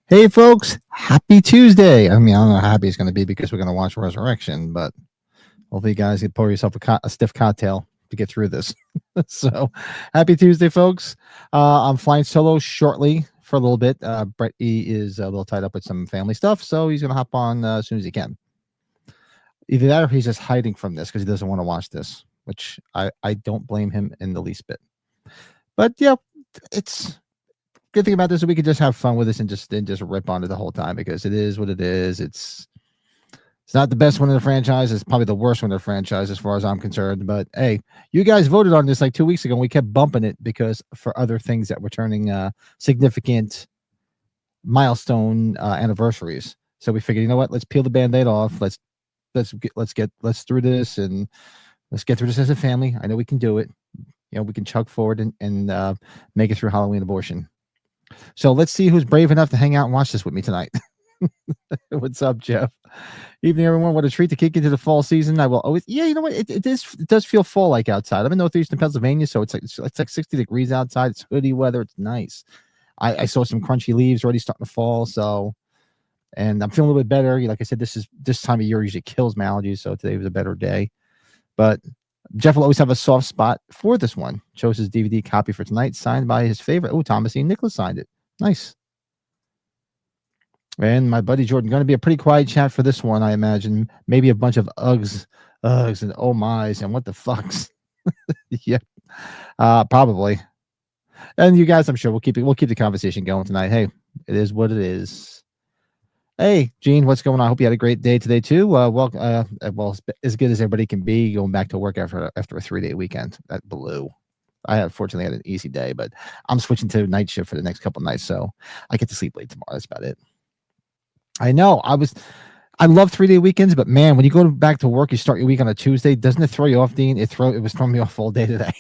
Hey, folks, happy Tuesday. I mean, I don't know how happy it's going to be because we're going to watch Resurrection, but hopefully you guys can pour yourself a stiff cocktail to get through this. So, happy Tuesday, folks. I'm flying solo shortly for a little bit. Brett E. is a little tied up with some family stuff, so he's going to hop on as soon as he can. Either that or he's just hiding from this because he doesn't want to watch this, which I don't blame him in the least bit. But, yeah, it's... good thing about this is we could just have fun with this and just rip on it the whole time because it is what it is. It's not the best one in the franchise. It's probably the worst one in the franchise as far as I'm concerned. But hey, you guys voted on this like 2 weeks ago and we kept bumping it because for other things that were turning significant milestone anniversaries. So we figured, you know what? Let's peel the Band-Aid off. Let's through this and let's get through this as a family. I know we can do it. You know, we can chug forward and make it through Halloween abortion. So let's see who's brave enough to hang out and watch this with me tonight. What's up, Jeff? Evening, everyone. What a treat to kick into the fall season. I will always, yeah, you know what? It does feel fall-like outside. I'm in northeastern Pennsylvania, so it's like 60 degrees outside. It's hoodie weather. It's nice. I saw some crunchy leaves already starting to fall. So, and I'm feeling a little bit better. Like I said, this time of year usually kills my allergies. So today was a better day. But Jeff will always have a soft spot for this one. Chose his DVD copy for tonight, signed by his favorite. Oh, Thomas E. Nicholas signed it. Nice. And my buddy Jordan, going to be a pretty quiet chat for this one, I imagine. Maybe a bunch of ughs and oh my's and what the fucks. Yeah, probably. And you guys, I'm sure we'll keep the conversation going tonight. Hey, it is what it is. Hey, Gene, what's going on? I hope you had a great day today too. Well, as good as everybody can be, going back to work after a 3-day weekend. That blew. I fortunately had an easy day, but I'm switching to night shift for the next couple of nights, so I get to sleep late tomorrow. That's about it. I know. I love 3-day weekends, but man, when you go back to work, you start your week on a Tuesday. Doesn't it throw you off, Dean? It was throwing me off all day today.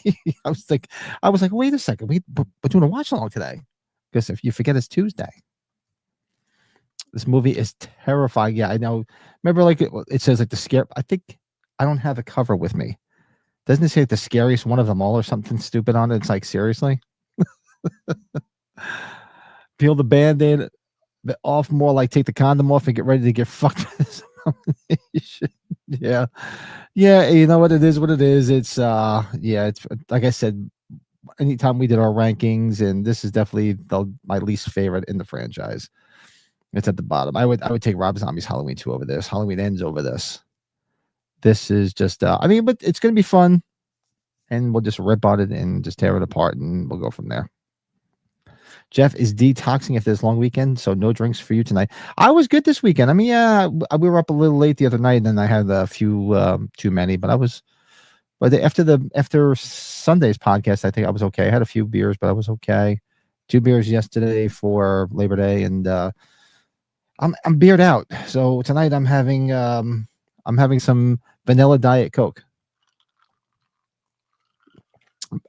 I was like, wait a second, we're doing a watch along today because if you forget it's Tuesday. This movie is terrifying. Yeah, I know. Remember, like it says, like the scare. I think I don't have the cover with me. Doesn't it say like, the scariest one of them all or something stupid on it? It's like, seriously? Peel the Band-Aid off, more like take the condom off and get ready to get fucked. Yeah. You know what it is? What it is? It's it's like I said. Anytime we did our rankings, and this is definitely my least favorite in the franchise. It's at the bottom. I would take Rob Zombie's Halloween 2 over this. Halloween Ends over this. This is just but it's gonna be fun. And we'll just rip on it and just tear it apart and we'll go from there. Jeff is detoxing after this long weekend, so no drinks for you tonight. I was good this weekend. I mean, yeah, we were up a little late the other night, and then I had a few too many, but after Sunday's podcast, I think I was okay. I had a few beers, but I was okay. 2 beers yesterday for Labor Day, and I'm beered out. So tonight I'm having some vanilla Diet Coke.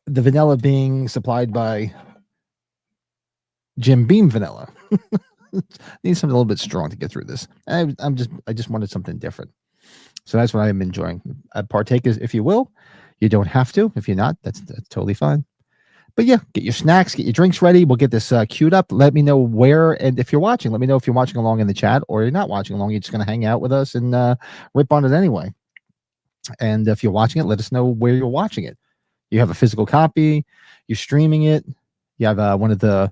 The vanilla being supplied by Jim Beam Vanilla. Need something a little bit strong to get through this. I just wanted something different. So that's what I'm enjoying. Partake if you will. You don't have to. If you're not, that's totally fine. But yeah, get your snacks, get your drinks ready. We'll get this queued up. Let me know where, and if you're watching, let me know if you're watching along in the chat or you're not watching along. You're just going to hang out with us and rip on it anyway. And if you're watching it, let us know where you're watching it. You have a physical copy, you're streaming it, you have one of the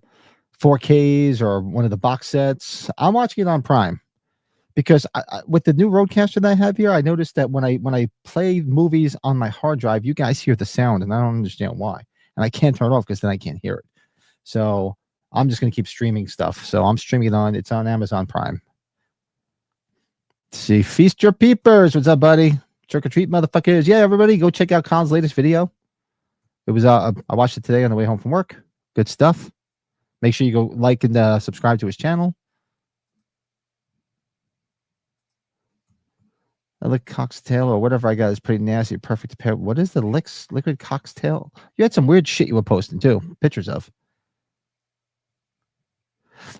4Ks or one of the box sets. I'm watching it on Prime because with the new Roadcaster that I have here, I noticed that when I play movies on my hard drive, you guys hear the sound, and I don't understand why. And I can't turn it off because then I can't hear it. So I'm just going to keep streaming stuff. So I'm streaming it on. It's on Amazon Prime. Let's see, Feast Your Peepers. What's up, buddy? Trick or treat, motherfuckers. Yeah, everybody, go check out Colin's latest video. It was I watched it today on the way home from work. Good stuff. Make sure you go like and subscribe to his channel. A liquid cocktail or whatever I got is pretty nasty. Perfect to pair. What is the liquid cocktail? You had some weird shit you were posting too. Pictures of.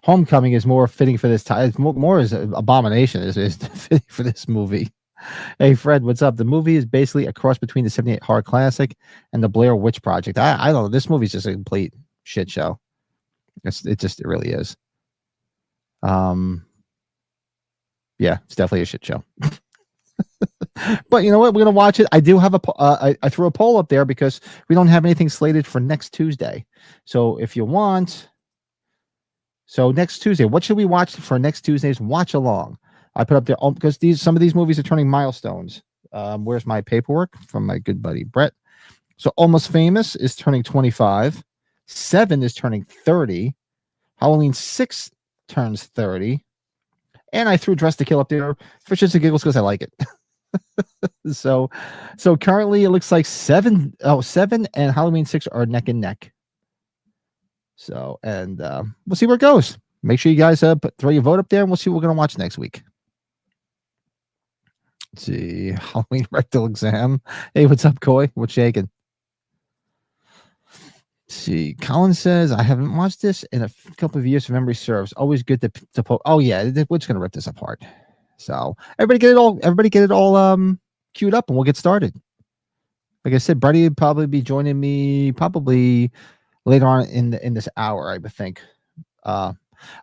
Homecoming is more fitting for this time. It's more as an abomination is fitting for this movie. Hey, Fred, what's up? The movie is basically a cross between the 78 horror classic and the Blair Witch Project. I don't know. This movie's just a complete shit show. It really is. Yeah, it's definitely a shit show. But you know what? We're going to watch it. I do have I threw a poll up there because we don't have anything slated for next Tuesday. So if you want, next Tuesday, what should we watch for next Tuesday's watch along? I put up there because some of these movies are turning milestones. Where's my paperwork from my good buddy Brett? So Almost Famous is turning 25. 7 is turning 30. Halloween 6 turns 30. And I threw Dress to Kill up there for shits and giggles because I like it. so currently it looks like 7 and Halloween 6 are neck and neck. So, and we'll see where it goes. Make sure you guys throw your vote up there and we'll see what we're going to watch next week. Let's see, Halloween rectal exam. Hey, what's up, Coy? What's shaking? Let's see, Colin says, I haven't watched this in a couple of years if memory serves. Always good to post. Oh, yeah, we're just going to rip this apart. So everybody get it all queued up and we'll get started. Like I said, Brady would probably be joining me probably later on in this hour, I would think.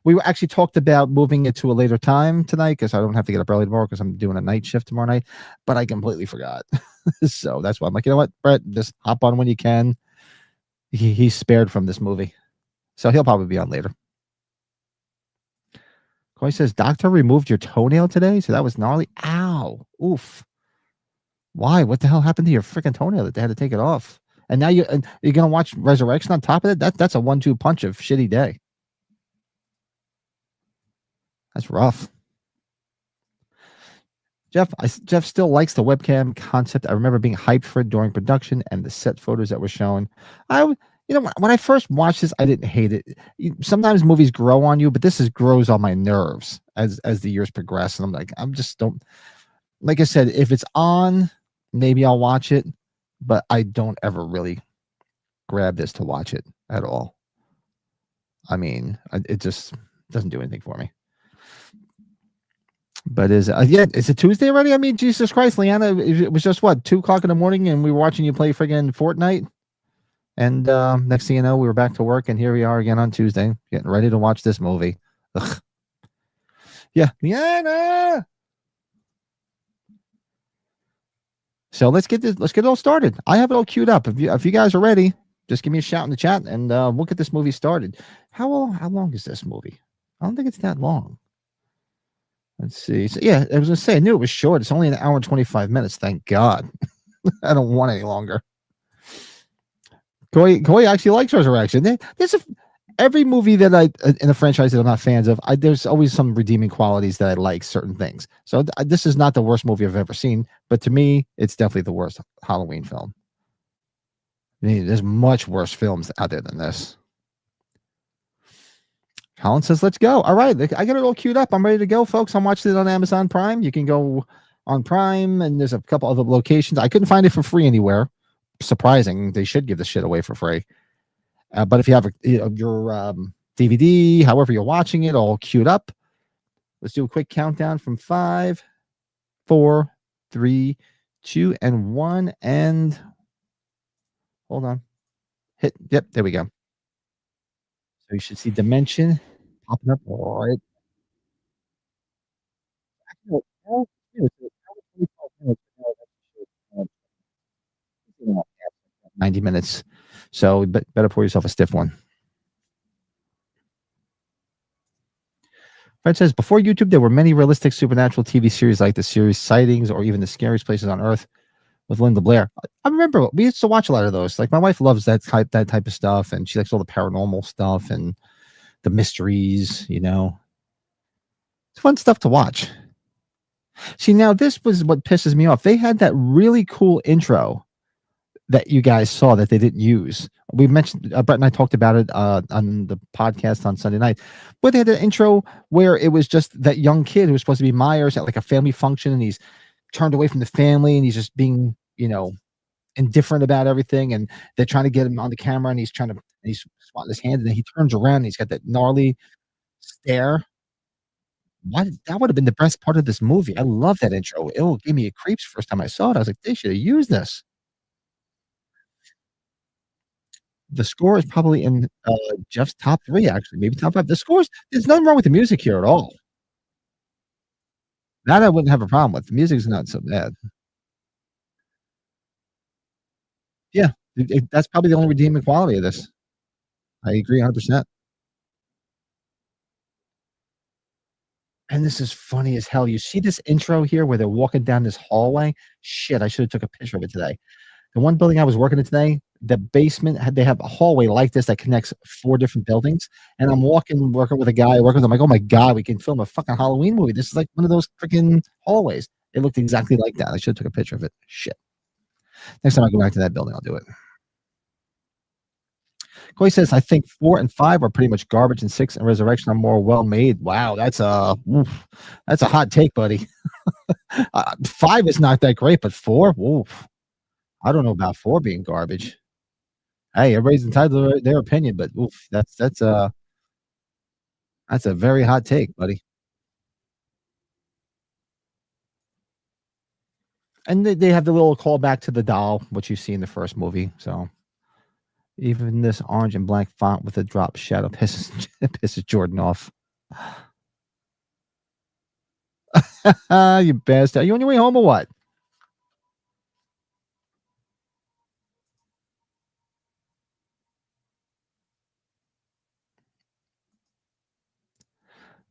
We actually talked about moving it to a later time tonight because I don't have to get up early tomorrow because I'm doing a night shift tomorrow night, but I completely forgot. So that's why I'm like, you know what, Brett, just hop on when you can. He's spared from this movie. So he'll probably be on later. Coy says, doctor removed your toenail today? So that was gnarly. Ow. Oof. Why? What the hell happened to your freaking toenail that they had to take it off? And now you're going to watch Resurrection on top of it? That's a 1-2 punch of shitty day. That's rough. Jeff still likes the webcam concept. I remember being hyped for it during production and the set photos that were shown. When I first watched this, I didn't hate it. Sometimes movies grow on you, but this grows on my nerves as the years progress. And I'm like, like I said, if it's on, maybe I'll watch it, but I don't ever really grab this to watch it at all. I mean, it just doesn't do anything for me. But is it Tuesday already? I mean, Jesus Christ, Leanna, it was just 2:00 in the morning and we were watching you play friggin' Fortnite. And next thing you know, we were back to work and here we are again on Tuesday, getting ready to watch this movie. Ugh. Yeah, Leanna. So let's get it all started. I have it all queued up. If you guys are ready, just give me a shout in the chat and we'll get this movie started. How long is this movie? I don't think it's that long. Let's see. So, yeah, I was going to say, I knew it was short. It's only an hour and 25 minutes. Thank God. I don't want any longer. Koi actually likes Resurrection. Every movie that in a franchise that I'm not fans of, there's always some redeeming qualities that I like certain things. So this is not the worst movie I've ever seen, but to me, it's definitely the worst Halloween film. I mean, there's much worse films out there than this. Colin says, let's go. All right. I got it all queued up. I'm ready to go, folks. I'm watching it on Amazon Prime. You can go on Prime, and there's a couple other locations. I couldn't find it for free anywhere. Surprising. They should give this shit away for free. But if you have your DVD, however you're watching it, all queued up, let's do a quick countdown from 5, 4, 3, 2, and 1, and hold on. Hit yep, there we go. So you should see dimension popping up right no, no, yeah, so that was 25 minutes, but now it actually shows, 90 minutes. So better pour yourself a stiff one. Fred says, before YouTube, there were many realistic supernatural TV series like the series Sightings or even The Scariest Places on Earth with Linda Blair. I remember we used to watch a lot of those. Like my wife loves that type of stuff, and she likes all the paranormal stuff and the mysteries. It's fun stuff to watch. See, now this was what pisses me off. They had that really cool intro that you guys saw that they didn't use. We mentioned Brett and I talked about it on the podcast on Sunday night, but they had an intro where it was just that young kid who was supposed to be Myers at like a family function, and he's turned away from the family, and he's just being, indifferent about everything, and they're trying to get him on the camera, and he's swatting his hand, and then he turns around, and he's got that gnarly stare. What that would have been the best part of this movie. I love that intro. It gave me creeps first time I saw it. I was like, they should have used this. The score is probably in, Jeff's top 3, actually, maybe top 5. There's nothing wrong with the music here at all. That I wouldn't have a problem with. The music's not so bad. Yeah, that's probably the only redeeming quality of this. I agree 100%. And this is funny as hell. You see this intro here where they're walking down this hallway? Shit, I should have took a picture of it today. The one building I was working in today, the basement they have a hallway like this that connects 4 different buildings, and I'm working with a guy, working with him, like, "Oh my god, we can film a fucking Halloween movie. This is like one of those freaking hallways." It looked exactly like that. I should have took a picture of it. Shit. Next time I go back to that building, I'll do it. Corey says, "I think 4 and 5 are pretty much garbage, and 6 and Resurrection are more well made." Wow, that's a hot take, buddy. 5 is not that great, but 4, oof. I don't know about 4 being garbage. Hey, everybody's entitled to their opinion, but oof, that's a very hot take, buddy. And they have the little callback to the doll, which you see in the first movie. So even this orange and black font with a drop shadow pisses pisses Jordan off. You bastard! Are you on your way home or what?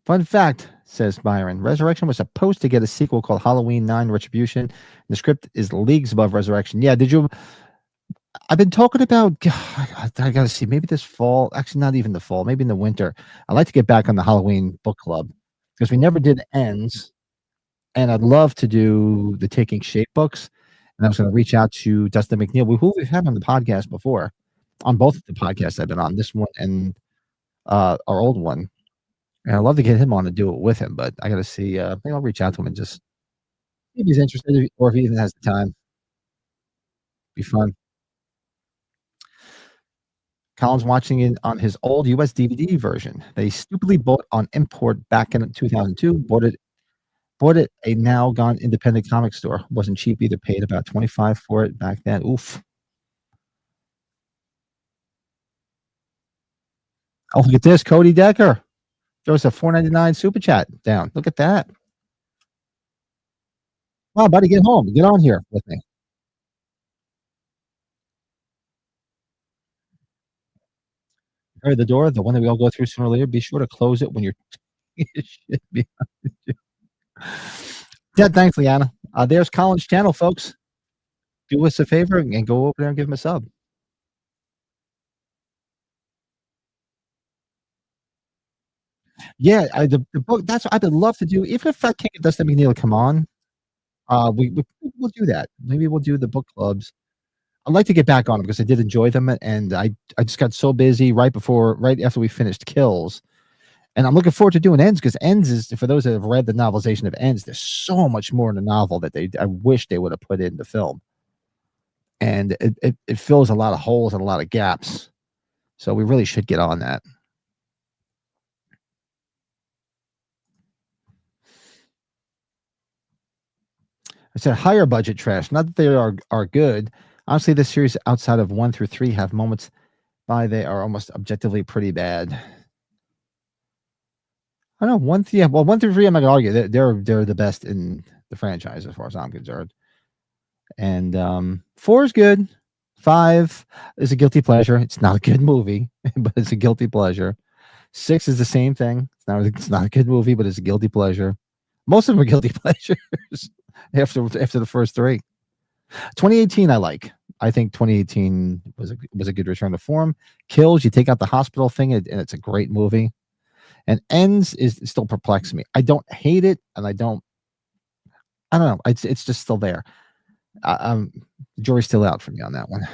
Fun fact, says Byron, Resurrection was supposed to get a sequel called Halloween 9 Retribution. The script is leagues above Resurrection. Yeah, did you? I've been talking about, I gotta see, maybe this fall, actually, not even the fall, maybe in the winter. I'd like to get back on the Halloween book club because we never did Ends, and I'd love to do the Taking Shape books. And I was going to reach out to Dustin McNeil, who we've had on the podcast before, on both of the podcasts I've been on, this one and our old one. And I'd love to get him on and do it with him, but I got to see. Maybe I'll reach out to him and just see if he's interested or if he even has the time. Be fun. Colin's watching it on his old US DVD version that he stupidly bought on import back in 2002. Bought it a now gone independent comic store. Wasn't cheap either. Paid about 25 for it back then. Oof. Oh, look at this. Cody Decker throws a 4.99 super chat down. Look at that. Wow, buddy, get home. Get on here with me. Heard the door, the one that we all go through sooner or later. Be sure to close it when you're shit behind you. Yeah, thanks, Liana. There's Colin's channel, folks. Do us a favor and go over there and give him a sub. Yeah, the book. That's what I'd love to do. Even if I can't get Dustin McNeil to come on, we'll do that. Maybe we'll do the book clubs. I'd like to get back on them because I did enjoy them, and I just got so busy right after we finished Kills, and I'm looking forward to doing Ends because Ends is, for those that have read the novelization of Ends, there's so much more in the novel that I wish they would have put in the film, and it fills a lot of holes and a lot of gaps. So we really should get on that. I said higher budget trash. Not that they are good. Honestly, this series outside of 1 through 3 have moments by they are almost objectively pretty bad. I don't know, 1 th yeah, well, 1 through 3, I'm not gonna argue. They're the best in the franchise as far as I'm concerned. And, 4 is good. 5 is a guilty pleasure. It's not a good movie, but it's a guilty pleasure. 6 is the same thing. It's not a good movie, but it's a guilty pleasure. Most of them are guilty pleasures after the first 3. 2018, I like. I think 2018 was a good return to form. Kills, you take out the hospital thing, and it's a great movie. And Ends is still perplexing me. I don't hate it, and I don't know. It's just still there. Jury's still out for me on that one.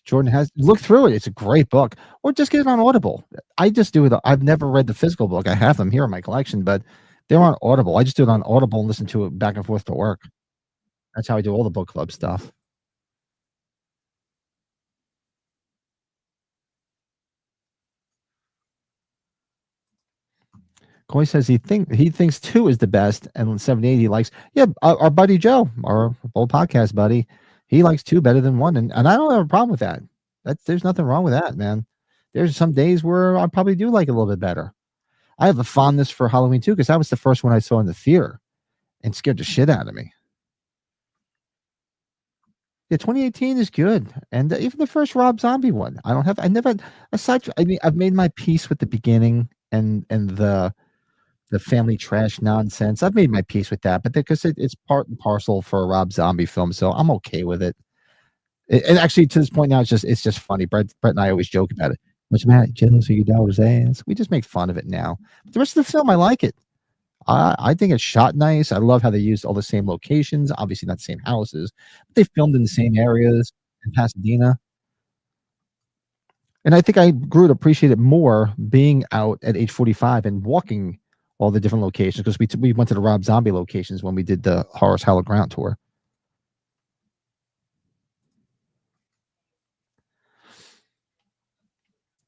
Jordan has look through it. It's a great book, or just get it on Audible. I just do it. I've never read the physical book. I have them here in my collection, but they're on Audible. I just do it on Audible and listen to it back and forth to work. That's how I do all the book club stuff. Coy says he thinks 2 is the best, and 78 he likes. Yeah, our buddy Joe, our old podcast buddy, he likes 2 better than 1, and I don't have a problem with that. There's nothing wrong with that, man. There's some days where I probably do like it a little bit better. I have a fondness for Halloween 2 because that was the first one I saw in the theater and scared the shit out of me. Yeah, 2018 is good, and even the first Rob Zombie one. I never aside from, I mean, I've made my peace with the beginning and the family trash nonsense. I've made my peace with that, but because it's part and parcel for a Rob Zombie film, so I'm okay with it. And actually, to this point now, it's just funny. Brett and I always joke about it. What's the matter? Jealous of your daughter's ass? We just make fun of it now. But the rest of the film, I like it. I think it's shot nice. I love how they used all the same locations. Obviously, not the same houses, but they filmed in the same areas in Pasadena. And I think I grew to appreciate it more being out at age 45 and walking all the different locations because we went to the Rob Zombie locations when we did the Horace Hallowed Ground tour.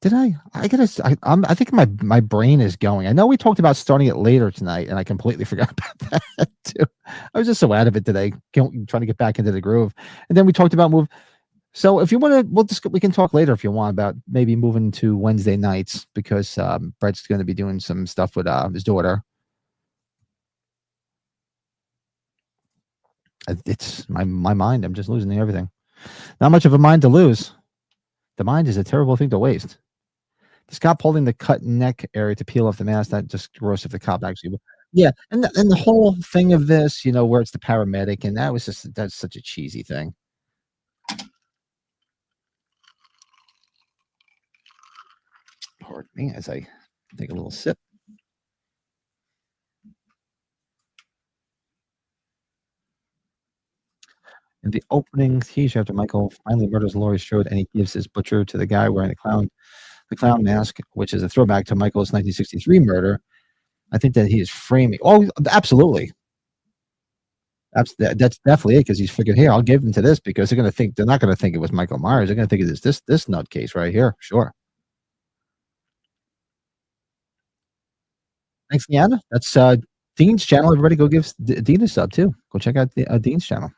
Did I? I gotta. I think my brain is going. I know we talked about starting it later tonight, and I completely forgot about that too. I was just so out of it today, trying to get back into the groove. And then we talked about move. So if you want to, we can talk later if you want about maybe moving to Wednesday nights because Brett's going to be doing some stuff with his daughter. It's my mind. I'm just losing everything. Not much of a mind to lose. The mind is a terrible thing to waste. Stop holding the cut neck area to peel off the mask. That just gross if the cop actually. Yeah, and the whole thing of this, where it's the paramedic, and that's such a cheesy thing. Pardon me as I take a little sip. In the opening teaser, after Michael finally murders Laurie Strode, and he gives his butcher to the guy wearing the clown mask, which is a throwback to Michael's 1963 murder. I think that he is framing. Oh, absolutely. That's definitely it because he's figured, hey, I'll give him to this because they're not gonna think it was Michael Myers. They're gonna think it is this nutcase right here. Sure. Thanks, Deanna. That's Dean's channel. Everybody go give Dean a sub too. Go check out Dean's channel.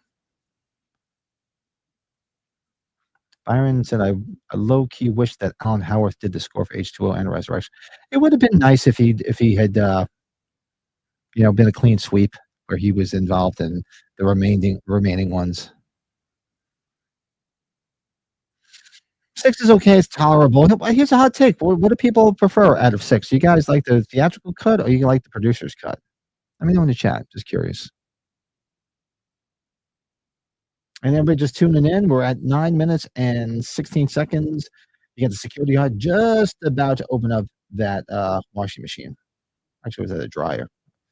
Byron said, I low key wish that Alan Howarth did the score for H2O and Resurrection. It would have been nice if he had been a clean sweep where he was involved in the remaining ones. 6 is okay, it's tolerable. Here's a hot take. What do people prefer out of 6? You guys like the theatrical cut or you like the producer's cut? Let me know in the chat. Just curious. And everybody just tuning in. We're at 9 minutes and 16 seconds. You got the security guard just about to open up that washing machine. Actually, it was at a dryer.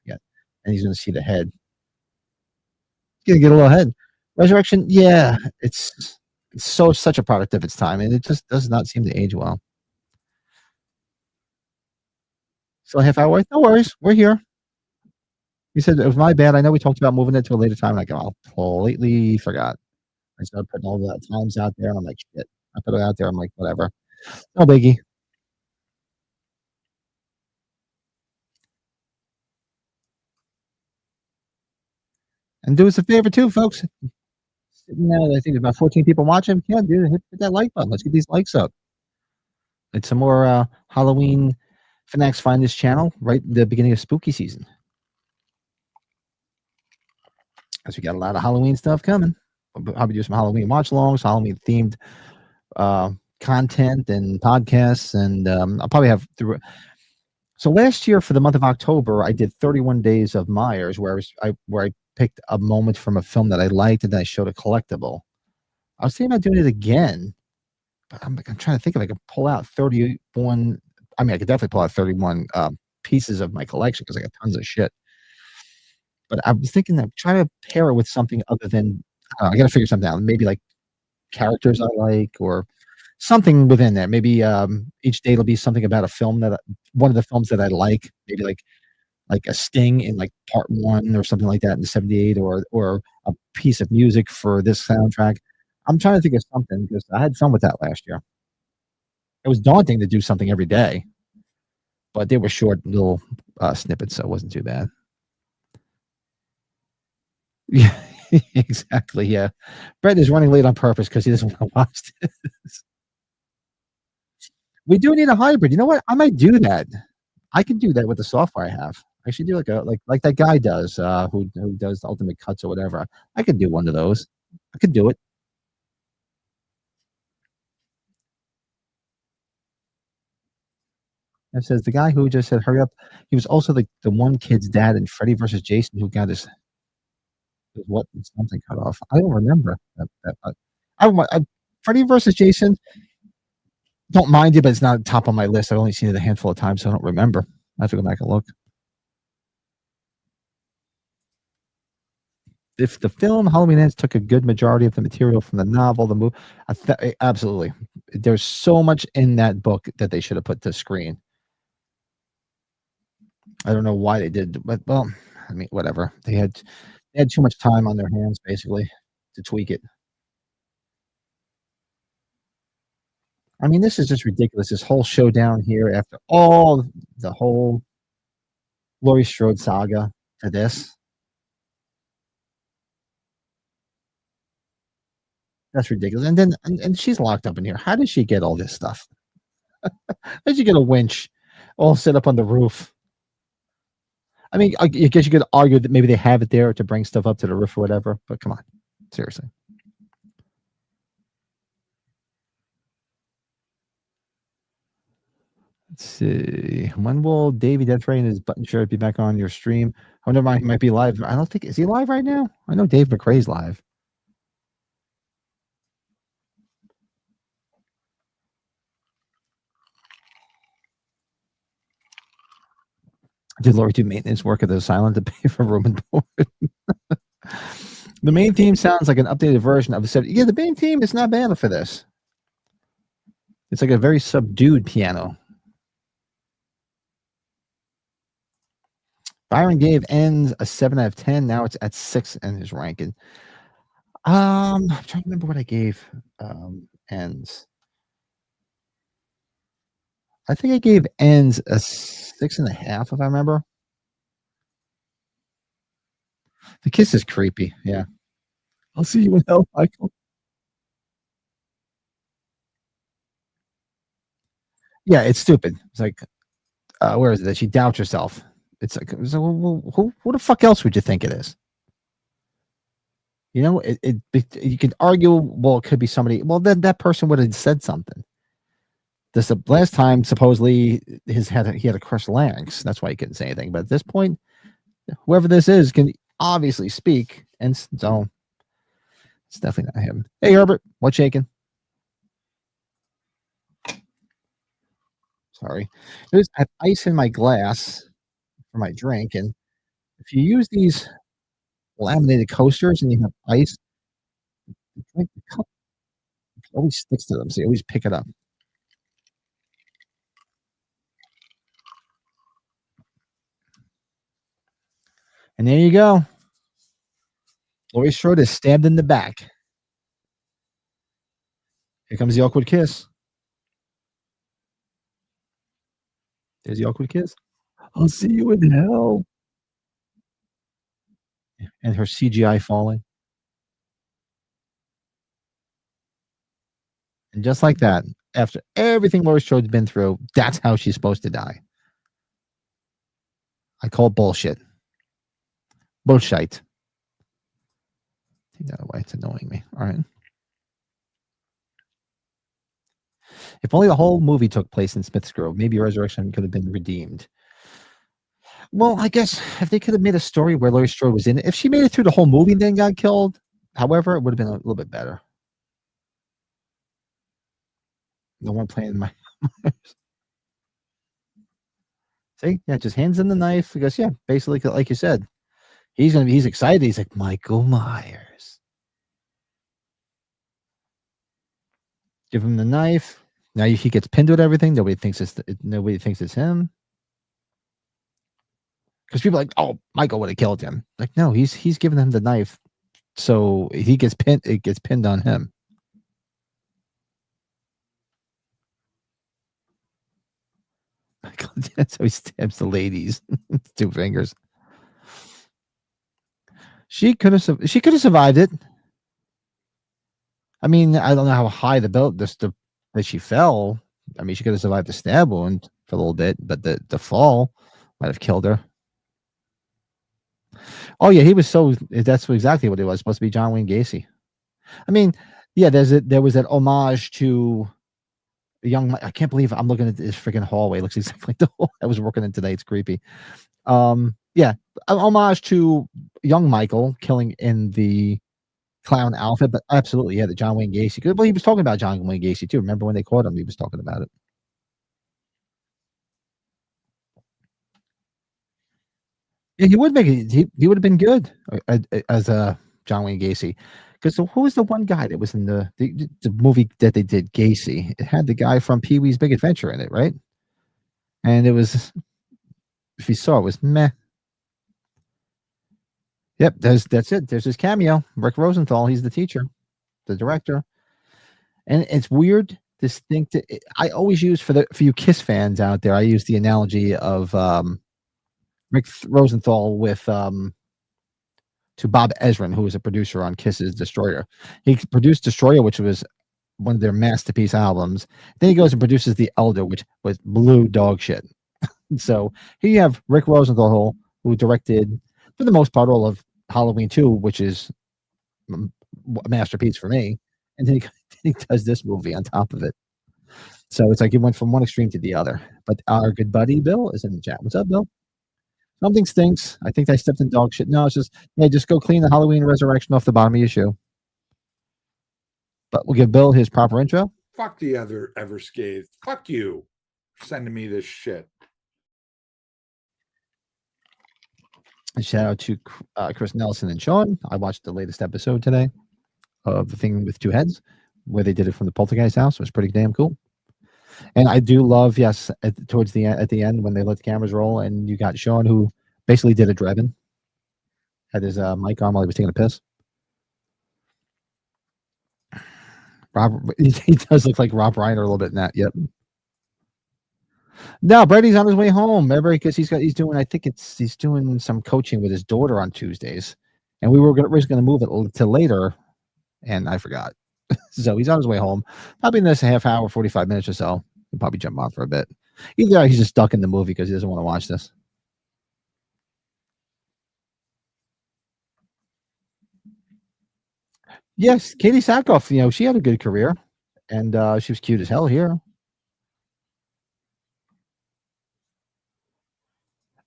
Yeah. And he's going to see the head. He's going to get a little ahead. Resurrection, yeah, it's such a product of its time, and it just does not seem to age well. Still a half hour? No worries. We're here. You said it was my bad. I know we talked about moving it to a later time. Like, I completely forgot. I started putting all the times out there, and I'm like, shit. I put it out there. I'm like, whatever. No biggie. And do us a favor too, folks. I think about 14 people watching. Yeah, dude, hit that like button. Let's get these likes up. It's some more Halloween fanatics find this channel right in the beginning of spooky season. As we got a lot of Halloween stuff coming. I'll probably do some Halloween watch alongs, Halloween themed uh, content and podcasts, and I'll probably have through. So last year for the month of October, I did 31 days of Myers, where I picked a moment from a film that I liked, and then I showed a collectible. I was thinking about doing it again, but I'm trying to think if I could pull out 31. I mean, I could definitely pull out 31 pieces of my collection because I got tons of shit. But I was thinking of trying to pair it with something other than I got to figure something out. Maybe like characters I like or something within there. Maybe each day it'll be something about a film one of the films that I like. Maybe like a sting in like part one or something like that in '78, or a piece of music for this soundtrack. I'm trying to think of something because I had fun with that last year. It was daunting to do something every day, but they were short little snippets, so it wasn't too bad. Yeah, exactly. Yeah, Brett is running late on purpose because he doesn't want to watch this. We do need a hybrid. You know what? I might do that. I can do that with the software I have. I should do like that guy does, who does the ultimate cuts or whatever. I could do one of those. I could do it. It says the guy who just said hurry up. He was also the one kid's dad in Freddy versus Jason who got his what something cut off. I don't remember that. Freddy versus Jason. Don't mind it, but it's not top on my list. I've only seen it a handful of times, so I don't remember. I have to go back and look. If the film Halloween Ends took a good majority of the material from the novel, the movie, absolutely. There's so much in that book that they should have put to screen. I don't know why they did, but well, I mean, whatever. They had too much time on their hands, basically, to tweak it. I mean, this is just ridiculous. This whole showdown here after all the whole Laurie Strode saga to this. That's ridiculous. And then and she's locked up in here. How did she get all this stuff? How did she get a winch all set up on the roof? I mean, I guess you could argue that maybe they have it there to bring stuff up to the roof or whatever, but come on, seriously. Let's see. When will Davey Deathray and his button shirt be back on your stream? Oh, never mind. He might be live. I don't think is he live right now? I know Dave McRae's live. Did Lori do maintenance work at the asylum to pay for room and board? The main theme sounds like an updated version of the 70s. Yeah, the main theme is not bad for this. It's like a very subdued piano. Byron gave ends a 7 out of 10. Now it's at 6 in his ranking. I'm trying to remember what I gave ends. I think I gave ends a 6.5, if I remember. The kiss is creepy. Yeah. I'll see you in hell, Michael. Yeah, it's stupid. It's like, where is it that she doubts herself? It's like, so, well, who the fuck else would you think it is? You know, you could argue, well, it could be somebody. Well, then that person would have said something. This last time, supposedly, he had a crushed larynx. That's why he couldn't say anything. But at this point, whoever this is can obviously speak, and so it's definitely not him. Hey, Herbert, what's shaking? Sorry, I have ice in my glass for my drink, and if you use these laminated coasters and you have ice, the drink the cup always sticks to them, so you always pick it up. And there you go. Laurie Strode is stabbed in the back. Here comes the awkward kiss. There's the awkward kiss. I'll see you in hell. and her CGI falling, and just like that, after everything Laurie Strode's been through, that's how she's supposed to die. I call bullshit. Bullshit. Take that away. It's annoying me. All right. If only the whole movie took place in Smith's Grove, maybe Resurrection could have been redeemed. Well, I guess if they could have made a story where Laurie Strode was in it, if she made it through the whole movie and then got killed, however, it would have been a little bit better. No one playing my see, yeah, just hands in the knife because yeah, basically like you said, he's excited. He's like Michael Myers. Give him the knife. Now he gets pinned with everything. Nobody thinks it's him. Because people are like, oh, Michael would have killed him. Like, no, he's giving him the knife, so he gets pinned. It gets pinned on him. So he stabs the ladies, 2 fingers. She could have survived it. I mean, I don't know how high that she fell. I mean, she could have survived the stab wound for a little bit, but the fall might have killed her. Oh yeah, he was so. That's exactly what it was. Supposed to be John Wayne Gacy. I mean, yeah. There was that homage to a young. I can't believe I'm looking at this freaking hallway. It looks exactly like the hall I was working in today. It's creepy. Yeah, an homage to young Michael killing in the clown outfit, but absolutely, yeah, the John Wayne Gacy. Well, he was talking about John Wayne Gacy too. Remember when they caught him? He was talking about it. Yeah, he would make it. He would have been good as a John Wayne Gacy. Because who was the one guy that was in the movie that they did Gacy? It had the guy from Pee Wee's Big Adventure in it, right? And it was, if you saw it, was meh. Yep, that's it. There's his cameo. Rick Rosenthal. He's the teacher, the director. And it's weird. I always use for you Kiss fans out there. I use the analogy of Rick Rosenthal with to Bob Ezrin, who was a producer on Kiss's Destroyer. He produced Destroyer, which was one of their masterpiece albums. Then he goes and produces The Elder, which was blue dog shit. So here you have Rick Rosenthal, who directed, for the most part, all of Halloween 2, which is a masterpiece for me. And then he does this movie on top of it. So it's like he went from one extreme to the other. But our good buddy Bill is in the chat. What's up, Bill? Something stinks. I think I stepped in dog shit. No, it's just, yeah, just go clean the Halloween Resurrection off the bottom of your shoe. But we'll give Bill his proper intro. Fuck the other Everscathed. Fuck you for sending me this shit. And shout out to Chris Nelson and Sean. I watched the latest episode today of The Thing with Two Heads, where they did it from the Poltergeist house. It was pretty damn cool. And I do love, yes, towards the end, at the end when they let the cameras roll, and you got Sean, who basically did a Drebin, had his mic on while he was taking a piss. He does look like Rob Reiner a little bit in that. Yep. No, Brady's on his way home. Remember, because he's doing some coaching with his daughter on Tuesdays, and we were going to move it to later, and I forgot. So he's on his way home. Probably in this half hour, 45 minutes or so. He'll probably jump on for a bit. Either he's just stuck in the movie because he doesn't want to watch this. Yes, Katie Sackhoff, she had a good career, and she was cute as hell here.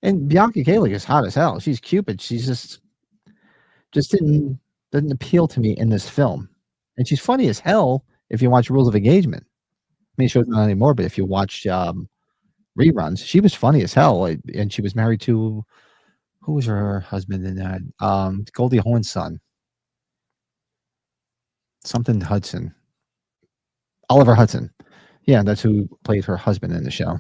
And Bianca Kalik is hot as hell. She's cute, but she's just doesn't appeal to me in this film. And she's funny as hell if you watch Rules of Engagement. I mean, show's not anymore, but if you watch reruns, she was funny as hell. And she was married to, who was her husband in that? Goldie Hawn's son. Something Hudson. Oliver Hudson. Yeah, that's who played her husband in the show.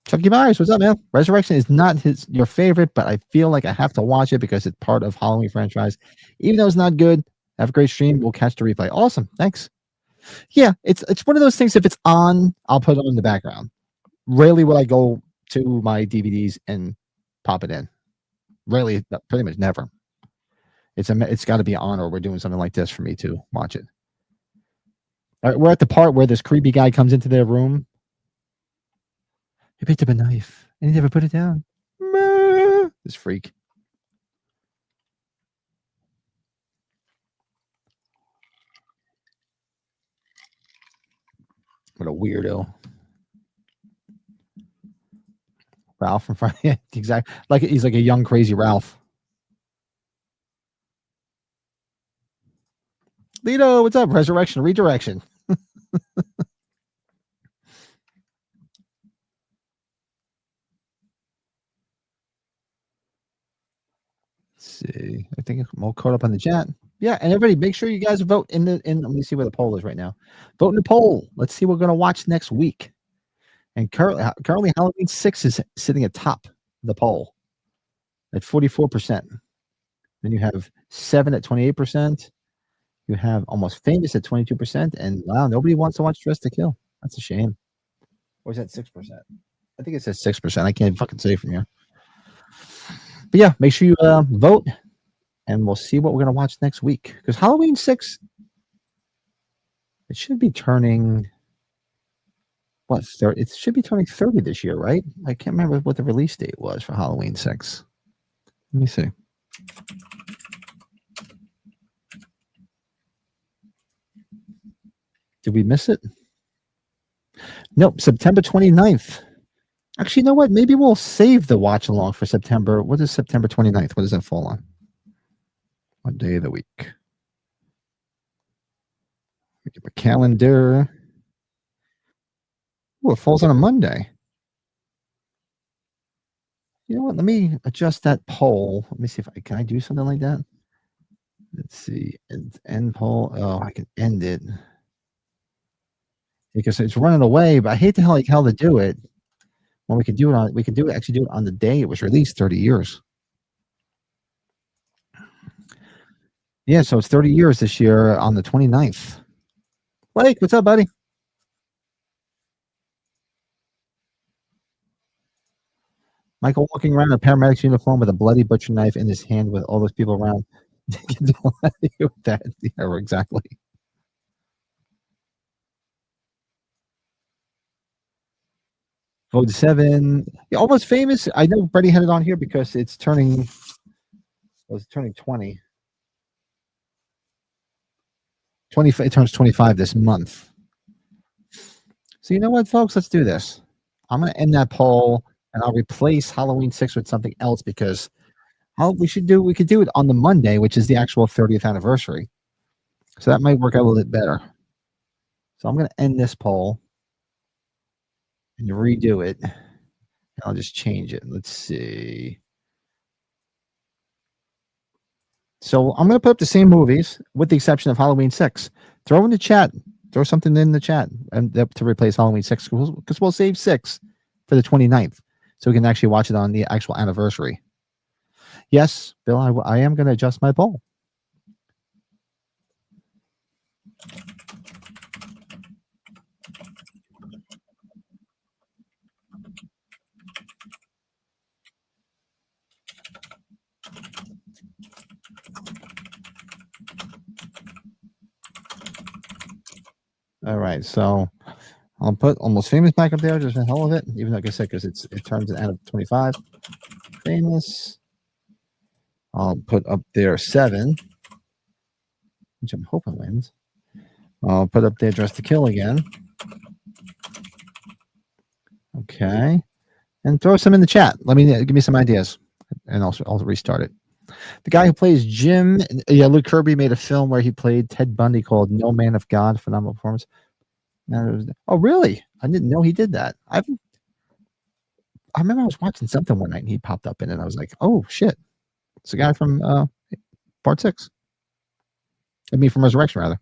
Chucky Myers, what's up, man? Resurrection is not your favorite, but I feel like I have to watch it because it's part of Halloween franchise. Even though it's not good, have a great stream. We'll catch the replay. Awesome, thanks. Yeah, it's one of those things. If it's on, I'll put it on in the background. Rarely will I go to my DVDs and pop it in. Really, pretty much never. It's got to be on, or we're doing something like this for me to watch it. All right, we're at the part where this creepy guy comes into their room. He picked up a knife and he never put it down. This freak. What a weirdo. Ralph from Friday. Exactly. Like he's like a young, crazy Ralph. Lito, what's up? Resurrection, redirection. Let's see. I think I'm all caught up on the chat. Yeah, and everybody, make sure you guys vote in the. Let me see where the poll is right now. Vote in the poll. Let's see what we're going to watch next week. And currently, Halloween 6 is sitting atop the poll at 44%. Then you have 7 at 28%. You have Almost Famous at 22%. And wow, nobody wants to watch Dress to Kill. That's a shame. Or is that 6%? I think it says 6%. I can't fucking say from here. But yeah, make sure you vote, and we'll see what we're going to watch next week. Because Halloween 6, it should be turning, what, 30? It should be turning 30 this year, right? I can't remember what the release date was for Halloween 6. Let me see. Did we miss it? Nope, September 29th. Actually, you know what? Maybe we'll save the watch along for September. What is September 29th? What does that fall on? What day of the week? We give a calendar. Oh, it falls on a Monday. You know what? Let me adjust that poll. Let me see if can I do something like that? Let's see. End poll. Oh, I can end it. Because it's running away, but I hate how to do it. Well, we can do it actually do it on the day it was released 30 years. Yeah, so it's 30 years this year on the 29th. Blake, what's up, buddy? Michael walking around in a paramedic's uniform with a bloody butcher knife in his hand with all those people around. That, yeah, exactly. Vote 7. Yeah, Almost Famous. I know Brady had it on here because it's turning 20. 20, it turns 25 this month. So you know what, folks? Let's do this. I'm going to end that poll, and I'll replace Halloween 6 with something else because we could do it on the Monday, which is the actual 30th anniversary. So that might work out a little bit better. So I'm going to end this poll and redo it. I'll just change it. Let's see. So I'm going to put up the same movies with the exception of Halloween 6. Throw in the chat. Throw something in the chat and to replace Halloween 6 because we'll save 6 for the 29th so we can actually watch it on the actual anniversary. Yes, Bill, I am going to adjust my poll. All right, so I'll put Almost Famous back up there just for the hell of it, even though, like I said, because it turns out of 25. Famous. I'll put up there 7, which I'm hoping wins. I'll put up there Dress to Kill again. Okay. And throw some in the chat. Give me some ideas, and I'll restart it. The guy who plays Jim, Luke Kirby made a film where he played Ted Bundy called No Man of God. Phenomenal performance. Oh, really? I didn't know he did that. I remember I was watching something one night and he popped up in it. And I was like, oh, shit. It's the guy from Part 6. I mean, from Resurrection, rather.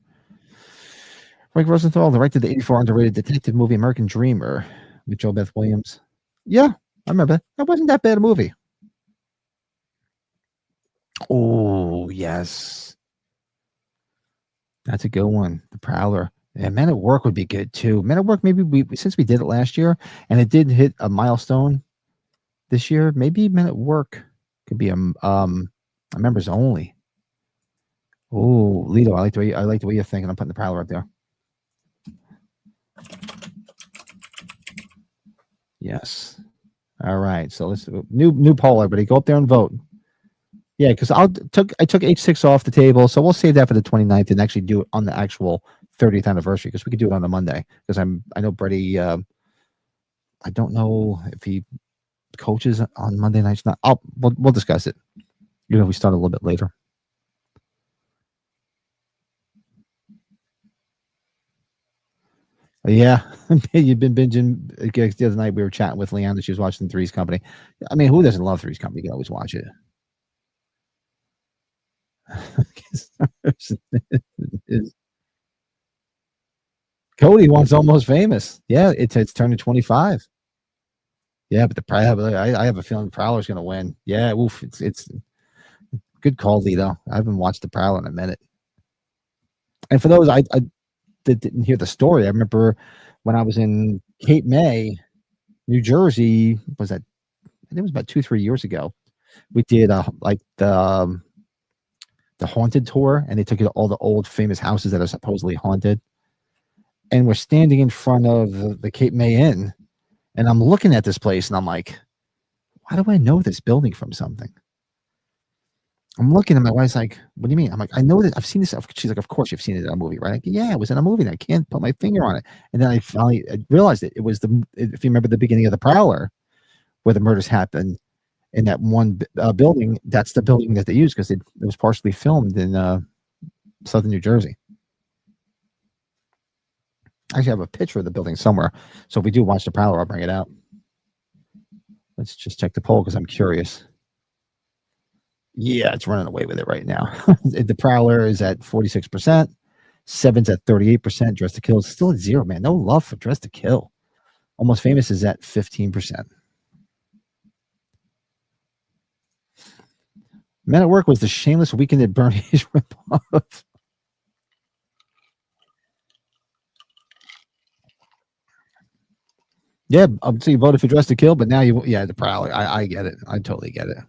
Frank Rosenthal directed the 84 underrated detective movie American Dreamer with Joe Beth Williams. Yeah, I remember. That wasn't that bad a movie. Oh, yes. That's a good one. The Prowler. Yeah, Men at Work would be good too. Men at Work, maybe since we did it last year and it did hit a milestone this year, maybe Men at Work. Could be a members only. Oh, Lito, I like the way you're thinking. I'm putting the Prowler up there. Yes. All right. So let's new poll, everybody. Go up there and vote. Yeah, because I took H6 off the table, so we'll save that for the 29th and actually do it on the actual 30th anniversary because we could do it on a Monday. Because I know Brady. I don't know if he coaches on Monday nights. Not. We'll discuss it. You know, we start a little bit later. Yeah, you've been binging. The other night we were chatting with Leanne. She was watching Three's Company. I mean, who doesn't love Three's Company? You can always watch it. Cody wants Almost Famous. Yeah, it's turning 25. Yeah, but I have a feeling Prowler's going to win. Yeah, oof, it's good call, Lee. Though I haven't watched the Prowler in a minute. And for those I that didn't hear the story, I remember when I was in Cape May, New Jersey. Was that? I think it was about 2-3 years ago. We did like the haunted tour, and they took you to all the old famous houses that are supposedly haunted. And we're standing in front of the Cape May Inn, and I'm looking at this place, and I'm like, why do I know this building from something? I'm looking at my wife's like, what do you mean? I'm like, I know that I've seen this. She's like, of course you've seen it in a movie, right? Like, yeah, it was in a movie. And I can't put my finger on it. And then I finally realized it. It was if you remember the beginning of The Prowler, where the murders happened in that one building. That's the building that they used because it was partially filmed in southern New Jersey. I actually have a picture of the building somewhere. So if we do watch The Prowler, I'll bring it out. Let's just check the poll because I'm curious. Yeah, it's running away with it right now. The Prowler is at 46%. Seven's at 38%. Dress to Kill is still at 0, man. No love for Dress to Kill. Almost Famous is at 15%. Men at Work was the shameless Weekend at Bernie's ripoff. Yeah, so you voted for Dress to Kill, but now the Prowler. I get it. I totally get it.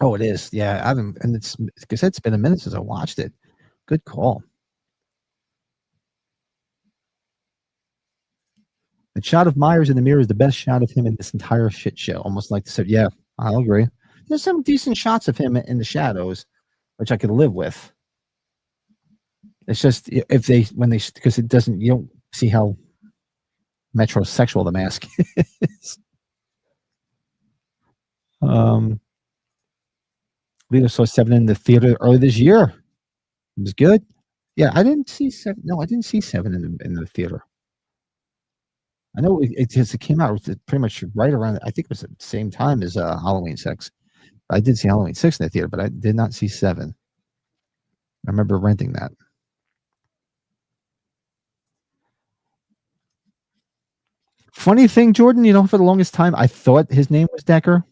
Oh, it is. Yeah, I haven't, and it's because it's been a minute since I watched it. Good call. The shot of Myers in the mirror is the best shot of him in this entire shit show. Almost like to say, yeah, I'll agree. There's some decent shots of him in the shadows, which I could live with. It's just because it doesn't, you don't see how metrosexual the mask is. Lito saw 7 in the theater early this year. It was good. Yeah, I didn't see 7. No, I didn't see 7 in the theater. I know it came out pretty much right around. I think it was at the same time as Halloween 6. I did see Halloween 6 in the theater, but I did not see 7. I remember renting that. Funny thing, Jordan, for the longest time, I thought his name was Decker.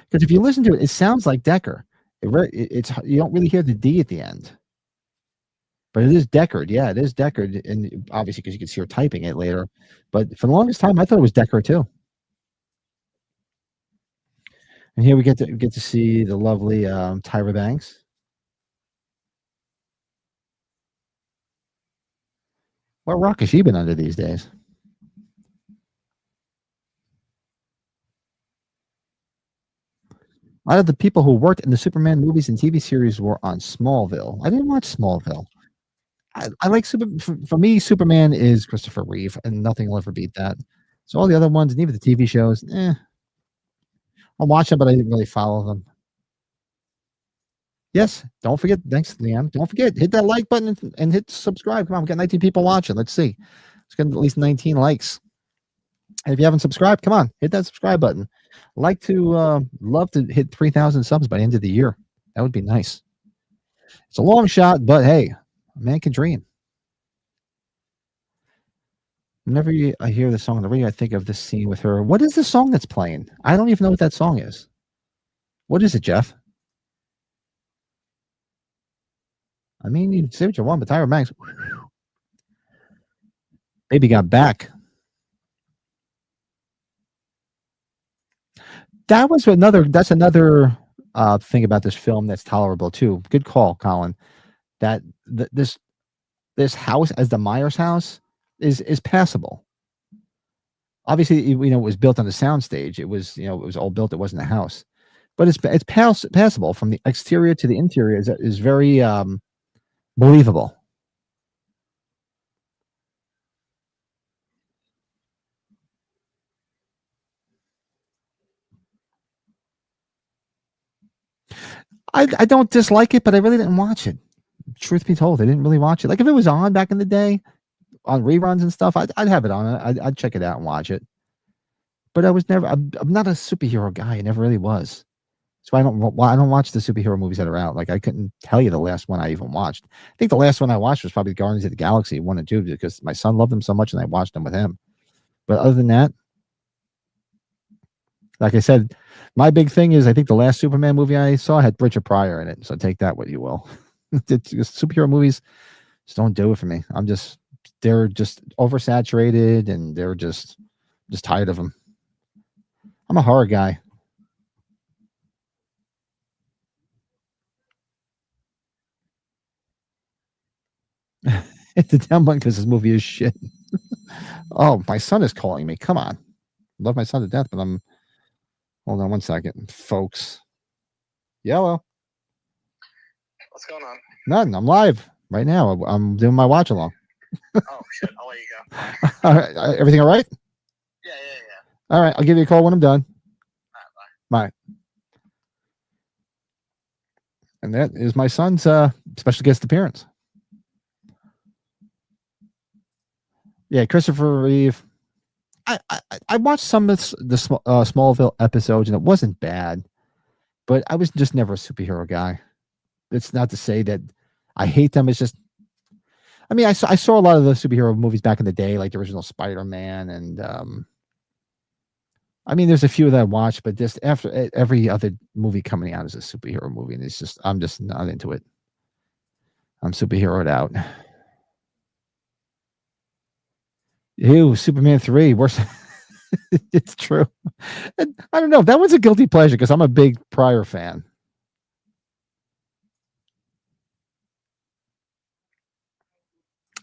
Because if you listen to it, it sounds like Decker. It's you don't really hear the D at the end. But it is Deckard. Yeah, it is Deckard. And obviously, because you can see her typing it later. But for the longest time, I thought it was Decker, too. And here we get to see the lovely Tyra Banks. What rock has she been under these days? A lot of the people who worked in the Superman movies and TV series were on Smallville. I didn't watch Smallville. I like for me, Superman is Christopher Reeve, and nothing will ever beat that. So all the other ones, and even the TV shows, I'll watch them, but I didn't really follow them. Yes, don't forget. Thanks, Leanne. Don't forget, hit that like button and hit subscribe. Come on, we got 19 people watching. Let's see. Let's get at least 19 likes. And if you haven't subscribed, come on, hit that subscribe button. Love to hit 3,000 subs by the end of the year. That would be nice. It's a long shot, but hey, a man can dream. Whenever I hear the song on the radio, I think of this scene with her. What is the song that's playing? I don't even know what that song is. What is it, Jeff? I mean, you say what you want, but Tyra Banks, baby got back. That's another thing about this film that's tolerable too. Good call, Colin. That this house as the Myers house is passable. Obviously, it was built on the soundstage. It was it was all built. It wasn't a house, but it's passable from the exterior to the interior. Is very believable. I don't dislike it, but I really didn't watch it. Truth be told, I didn't really watch it. Like if it was on back in the day on reruns and stuff, I'd have it on. I'd check it out and watch it. But I was never. I'm not a superhero guy. I never really was. So I don't watch the superhero movies that are out. Like I couldn't tell you the last one I even watched. I think the last one I watched was probably Guardians of the Galaxy 1 and 2 because my son loved them so much and I watched them with him. But other than that, like I said, my big thing is I think the last Superman movie I saw had Richard Pryor in it. So take that what you will. Superhero movies just don't do it for me. They're just oversaturated and they're just tired of them. I'm a horror guy. Hit the down button because this movie is shit. Oh, my son is calling me. Come on. Love my son to death, but hold on one second, folks. Yellow. What's going on? Nothing. I'm live right now. I'm doing my watch along. Oh shit! I'll let you go. All right. Everything all right? Yeah. All right. I'll give you a call when I'm done. Bye. Bye. And that is my son's special guest appearance. Yeah, Christopher Reeve. I watched some of the Smallville episodes and it wasn't bad, but I was just never a superhero guy. It's not to say that I hate them. It's just, I mean, I saw a lot of the superhero movies back in the day, like the original Spider-Man, and I mean, there's a few that I watched, but just after every other movie coming out is a superhero movie, and I'm just not into it. I'm superheroed out. Ew, Superman 3, worse. It's true. And I don't know. That was a guilty pleasure because I'm a big Pryor fan.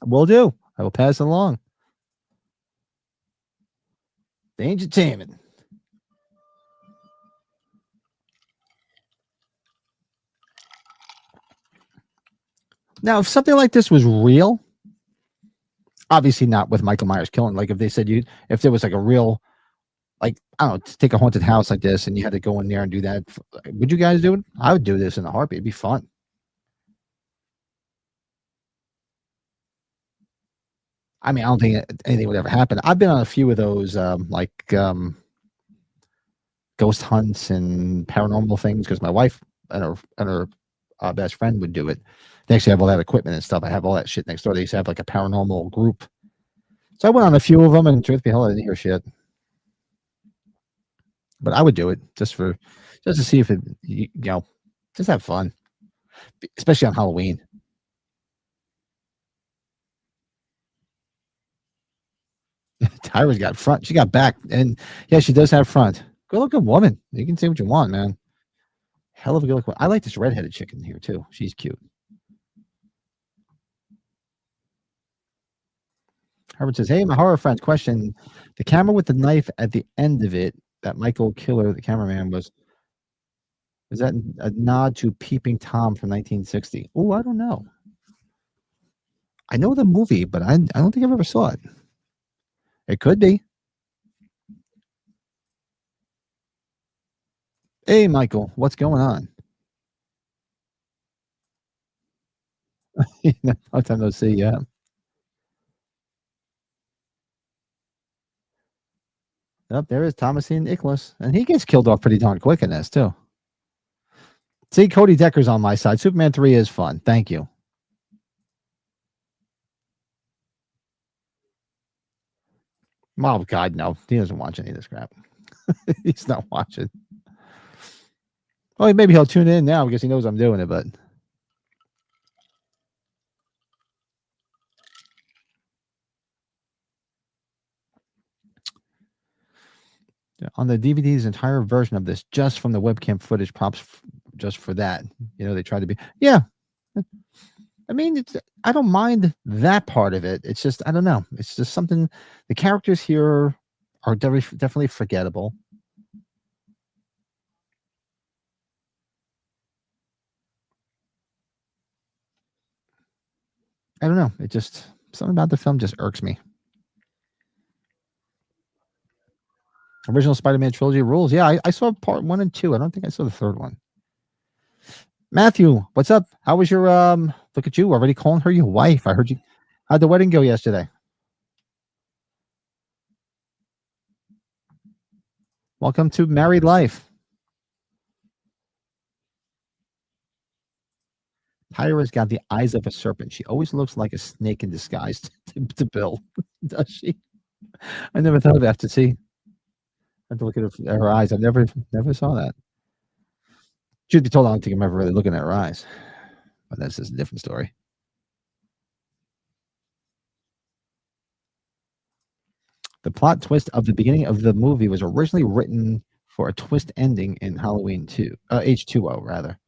Will do. I will pass it along. Danger Tainment. Now, if something like this was real, obviously not with Michael Myers killing. Like if they said if there was like a real, like I don't know, take a haunted house like this and you had to go in there and do that, would you guys do it? I would do this in a heartbeat. It'd be fun. I mean, I don't think anything would ever happen. I've been on a few of those, ghost hunts and paranormal things because my wife and her best friend would do it. They actually have all that equipment and stuff. I have all that shit next door. They used to have like a paranormal group. So I went on a few of them, and truth be told, I didn't hear shit. But I would do it just to see if it, just have fun, especially on Halloween. Tyra's got front. She got back, and yeah, she does have front. Good looking woman. You can say what you want, man. Hell of a good looking. I like this redheaded chicken here too. She's cute. Herbert says, "Hey, my horror friends, question: the camera with the knife at the end of it that Michael Killer, the cameraman, was that a nod to Peeping Tom from 1960? Oh, I don't know. I know the movie, but I don't think I've ever saw it. It could be. Hey, Michael, what's going on? Long time no see. Yeah. Up there is Thomasine Nicholas, and he gets killed off pretty darn quick in this too. See, Cody Decker's on my side. Superman 3 is fun. Thank you. Oh God, no, he doesn't watch any of this crap. He's not watching. Well, maybe he'll tune in now because he knows I'm doing it, but on the DVD's entire version of this, just from the webcam footage, props just for that. They tried to be. Yeah, I mean, I don't mind that part of it. It's just I don't know. It's just something. The characters here are definitely forgettable. I don't know. It just something about the film just irks me. Original Spider-Man trilogy rules. Yeah, I saw part 1 and 2. I don't think I saw the third one. Matthew, what's up? How was your look at you already calling her your wife? I heard you. How'd the wedding go yesterday? Welcome to married life. Tyra's got the eyes of a serpent. She always looks like a snake in disguise to Bill. Does she? I never thought of that. I have to look at her eyes. I've never saw that. Truth be told, I don't think I'm ever really looking at her eyes. But that's just a different story. The plot twist of the beginning of the movie was originally written for a twist ending in Halloween 2, H2O rather.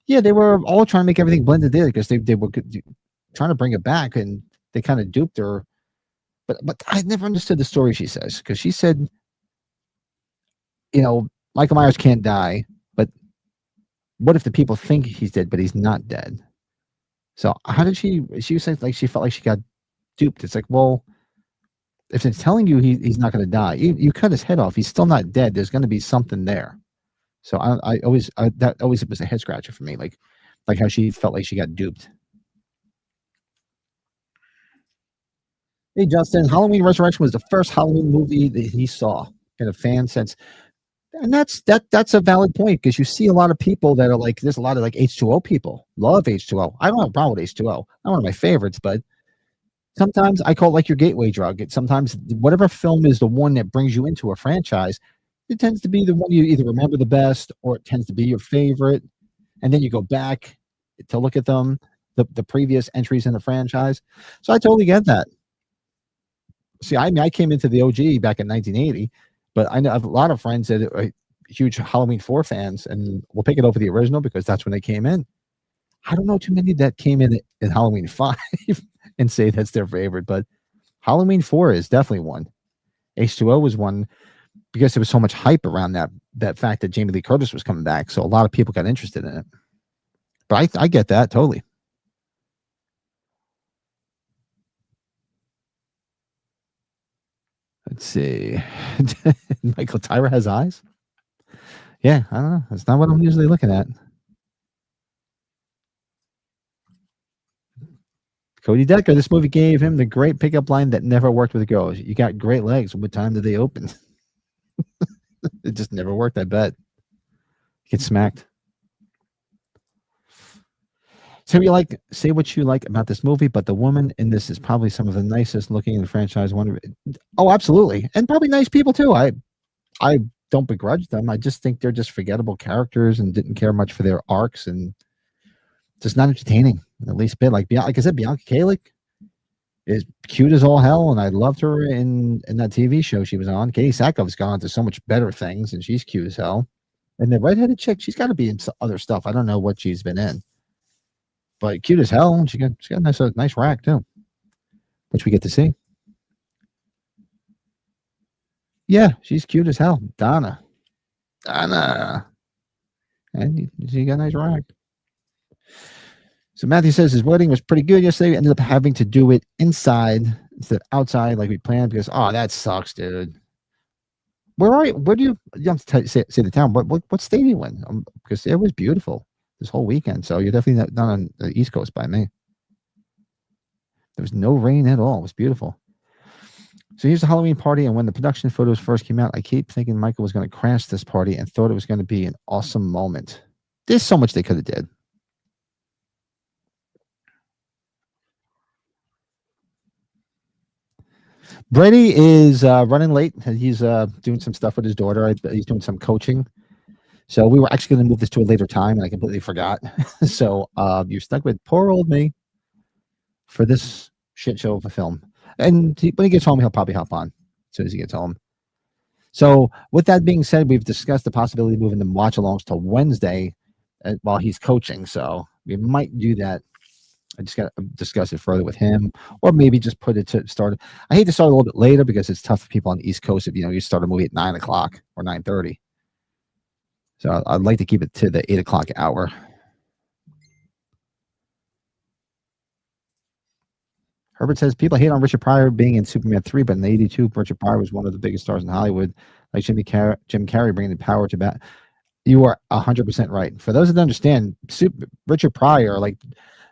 Yeah, they were all trying to make everything blended in because they were trying to bring it back, and they kind of duped her. But I never understood the story she says, because she said, Michael Myers can't die, but what if the people think he's dead, but he's not dead? So how did she was saying like she felt like she got duped. It's like, well, if it's telling you he's not going to die, you cut his head off, he's still not dead. There's going to be something there. So that always was a head scratcher for me, like how she felt like she got duped. Hey Justin, Halloween Resurrection was the first Halloween movie that he saw in a fan sense, and that's a valid point, because you see a lot of people that are like, there's a lot of like H2O people love H2O. I don't have a problem with H2O. Not one of my favorites, but sometimes I call it like your gateway drug. It's sometimes whatever film is the one that brings you into a franchise, it tends to be the one you either remember the best, or it tends to be your favorite, and then you go back to look at them, the previous entries in the franchise. So I totally get that. See, I came into the OG back in 1980, but I know a lot of friends that are huge Halloween 4 fans, and will pick it over the original because that's when they came in. I don't know too many that came in Halloween 5 and say that's their favorite, but Halloween 4 is definitely one. H2O was one, because there was so much hype around that fact that Jamie Lee Curtis was coming back, so a lot of people got interested in it. But I get that totally. Let's see. Michael, Tyra has eyes? Yeah, I don't know. That's not what I'm usually looking at. Cody Decker, this movie gave him the great pickup line that never worked with girls. You got great legs. What time did they open? It just never worked, I bet. Get smacked. Say what you like about this movie, but the woman in this is probably some of the nicest looking in the franchise. Oh, absolutely. And probably nice people too. I don't begrudge them. I just think they're just forgettable characters and didn't care much for their arcs, and just not entertaining in the least bit. Like I said, Bianca Kalick is cute as all hell, and I loved her in that TV show she was on. Katie Sackhoff's gone on to so much better things, and she's cute as hell. And the redheaded chick, she's got to be in some other stuff. I don't know what she's been in, but cute as hell. She got a nice rack too, which we get to see. Yeah, she's cute as hell. Donna, and she got a nice rack. So Matthew says his wedding was pretty good yesterday. We ended up having to do it inside instead of outside like we planned, because that sucks, dude. Where do you have to say the town? What state are you in? Because it was beautiful this whole weekend. So you're definitely not on the East Coast by me. There was no rain at all. It was beautiful. So here's the Halloween party, and when the production photos first came out, I keep thinking Michael was going to crash this party and thought it was going to be an awesome moment. There's so much they could have did. Brady is running late. He's doing some stuff with his daughter. He's doing some coaching. So we were actually going to move this to a later time, and I completely forgot. So you're stuck with poor old me for this shit show of a film. And when he gets home, he'll probably hop on as soon as he gets home. So, with that being said, we've discussed the possibility of moving the watch-alongs to Wednesday while he's coaching. So, we might do that. I just got to discuss it further with him, or maybe just put it to start. I hate to start a little bit later because it's tough for people on the East Coast if you start a movie at 9 o'clock or 9:30. So, I'd like to keep it to the 8 o'clock hour. Herbert says people hate on Richard Pryor being in Superman 3, but in '82, Richard Pryor was one of the biggest stars in Hollywood, like Jim Carrey bringing the power to bat. You are 100% right. For those that don't understand, Richard Pryor, like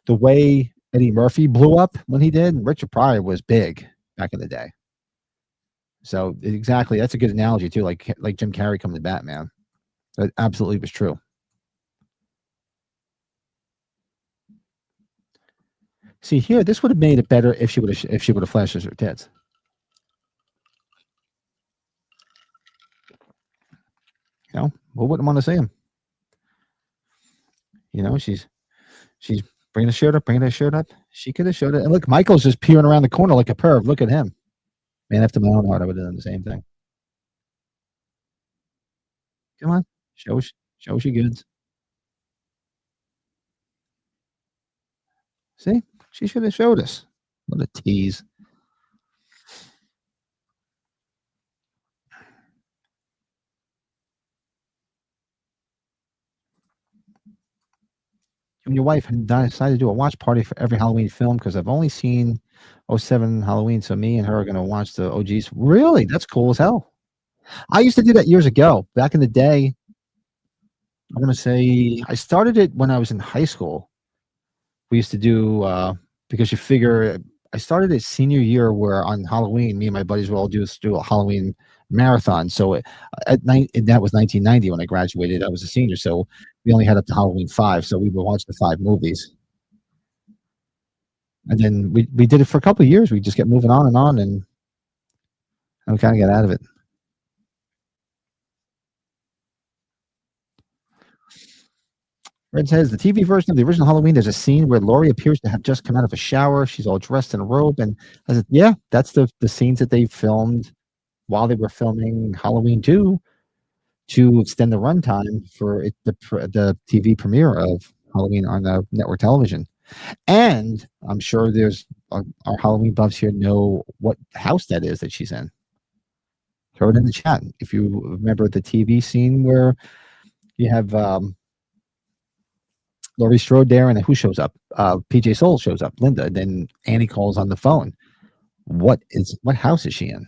the way Eddie Murphy blew up when he did, Richard Pryor was big back in the day. So exactly, that's a good analogy too. Like Jim Carrey coming to Batman, that absolutely was true. See here, this would have made it better if she would have flashed her tits. Who wouldn't want to see him? She's bringing her shirt up. She could have showed it. And look, Michael's just peering around the corner like a perv. Look at him. Man, after my own heart, I would have done the same thing. Come on, show us your goods. See, she should have showed us. What a tease. And your wife decided to do a watch party for every Halloween film because I've only seen 07 Halloween, so me and her are going to watch the OGs. Really? That's cool as hell. I used to do that years ago. Back in the day, I'm going to say I started it when I was in high school. We used to do, because you figure, I started it senior year where on Halloween, me and my buddies would all do a Halloween marathon. So that was 1990 when I graduated. I was a senior, so we only had up to Halloween 5, so we would watch the 5 movies. And then we did it for a couple of years. We just kept moving on, and we kind of got out of it. Red says the TV version of the original Halloween, there's a scene where Laurie appears to have just come out of a shower. She's all dressed in a robe, and I said, yeah, that's the scenes that they filmed while they were filming Halloween 2 to extend the runtime for the TV premiere of Halloween on the network television. And I'm sure there's our Halloween buffs here know what house that is that she's in. Throw it in the chat if you remember the TV scene where you have Laurie Strode there, and who shows up? PJ Soul shows up, Linda. And then Annie calls on the phone. What house is she in?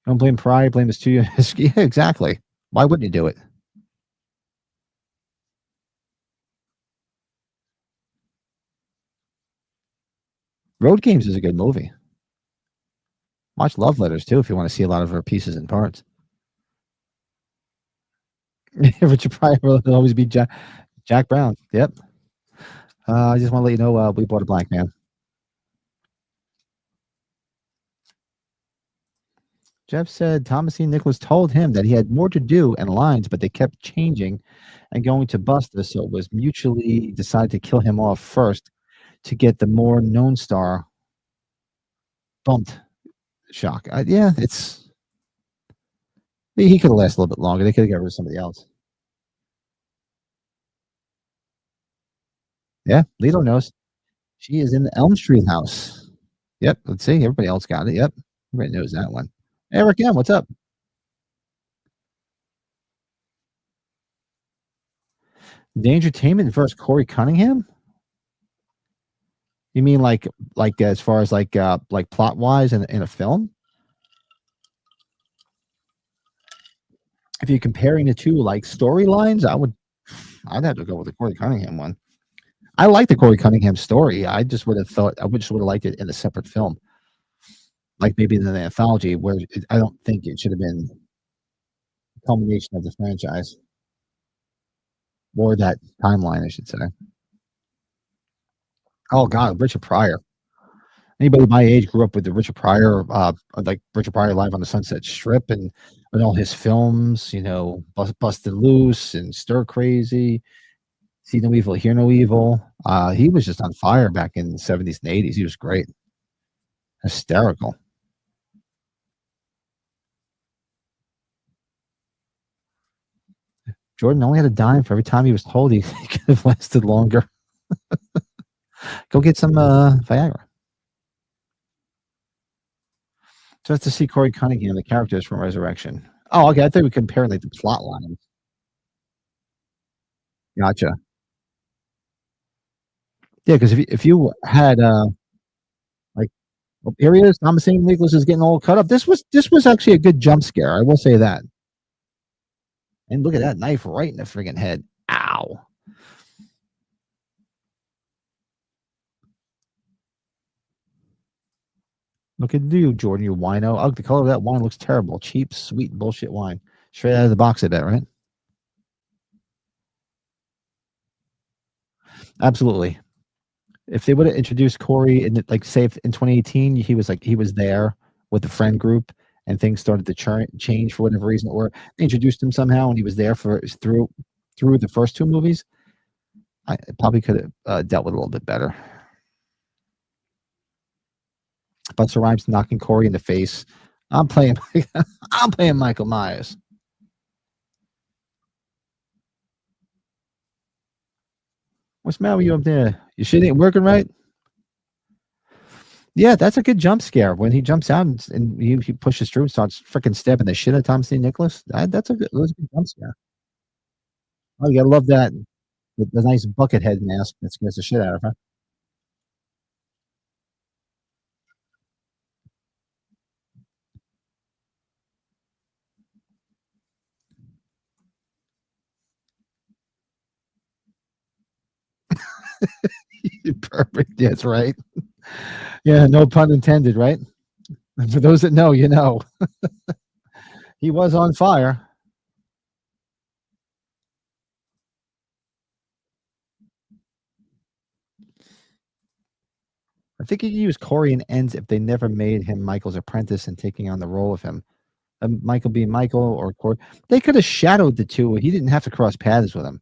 Don't blame Pride, blame his 2 years. Yeah, exactly. Why wouldn't you do it? Road Games is a good movie. Watch Love Letters too if you want to see a lot of her pieces and parts. Richard Pryor will always be Jack Brown. Yep. I just want to let you know we bought a blank man. Jeff said Thomasine Nicholas told him that he had more to do and lines, but they kept changing and going to Buster, so it was mutually decided to kill him off first to get the more known star bumped. Shock. Yeah, he could have lasted a little bit longer. They could have got rid of somebody else. Yeah, Lito knows. She is in the Elm Street house. Yep, let's see. Everybody else got it. Yep, everybody knows that one. Eric M, what's up? Dangertainment versus Corey Cunningham? You mean like as far as like plot wise in a film? If you're comparing the two like storylines, I'd have to go with the Corey Cunningham one. I like the Corey Cunningham story. I just would have liked it in a separate film, like maybe in an anthology where I don't think it should have been a culmination of the franchise or that timeline, I should say. Oh God, Richard Pryor. Anybody my age grew up with the Richard Pryor, like Richard Pryor Live on the Sunset Strip, and all his films. Busted Loose and Stir Crazy. See No Evil, Hear No Evil. He was just on fire back in the 70s and 80s. He was great. Hysterical. Jordan only had a dime for every time he was told he could have lasted longer. Go get some Viagra. Just to see Corey Cunningham, the characters from Resurrection. Oh, okay. I thought we compared like the plot lines. Gotcha. Yeah, because if you had like, well, here he is, Thomas St. Nicholas is getting all cut up. This was actually a good jump scare. I will say that. And look at that knife right in the friggin' head. Ow. Look at you, Jordan, you wino. Oh, the color of that wine looks terrible. Cheap, sweet bullshit wine. Straight out of the box, I bet, right? Absolutely. If they would have introduced Corey in like say in 2018, he was there with the friend group and things started to change for whatever reason, or they introduced him somehow and he was there for through the first two movies, I probably could have dealt with it a little bit better. Buster Rhymes knocking Corey in the face. I'm playing I'm playing Michael Myers. What's the matter with you up there? Your shit ain't working right? Yeah, that's a good jump scare when he jumps out and he pushes through and starts freaking stabbing the shit out of Thomas St. Nicholas. That's a good jump scare. Oh, you gotta love that. The nice bucket head mask that scares the shit out of her. Perfect. That's right. Yeah, no pun intended, right? For those that know, you know. He was on fire. I think he used Corey and ends if they never made him Michael's apprentice and taking on the role of him. Michael being Michael or Corey. They could have shadowed the two. He didn't have to cross paths with him.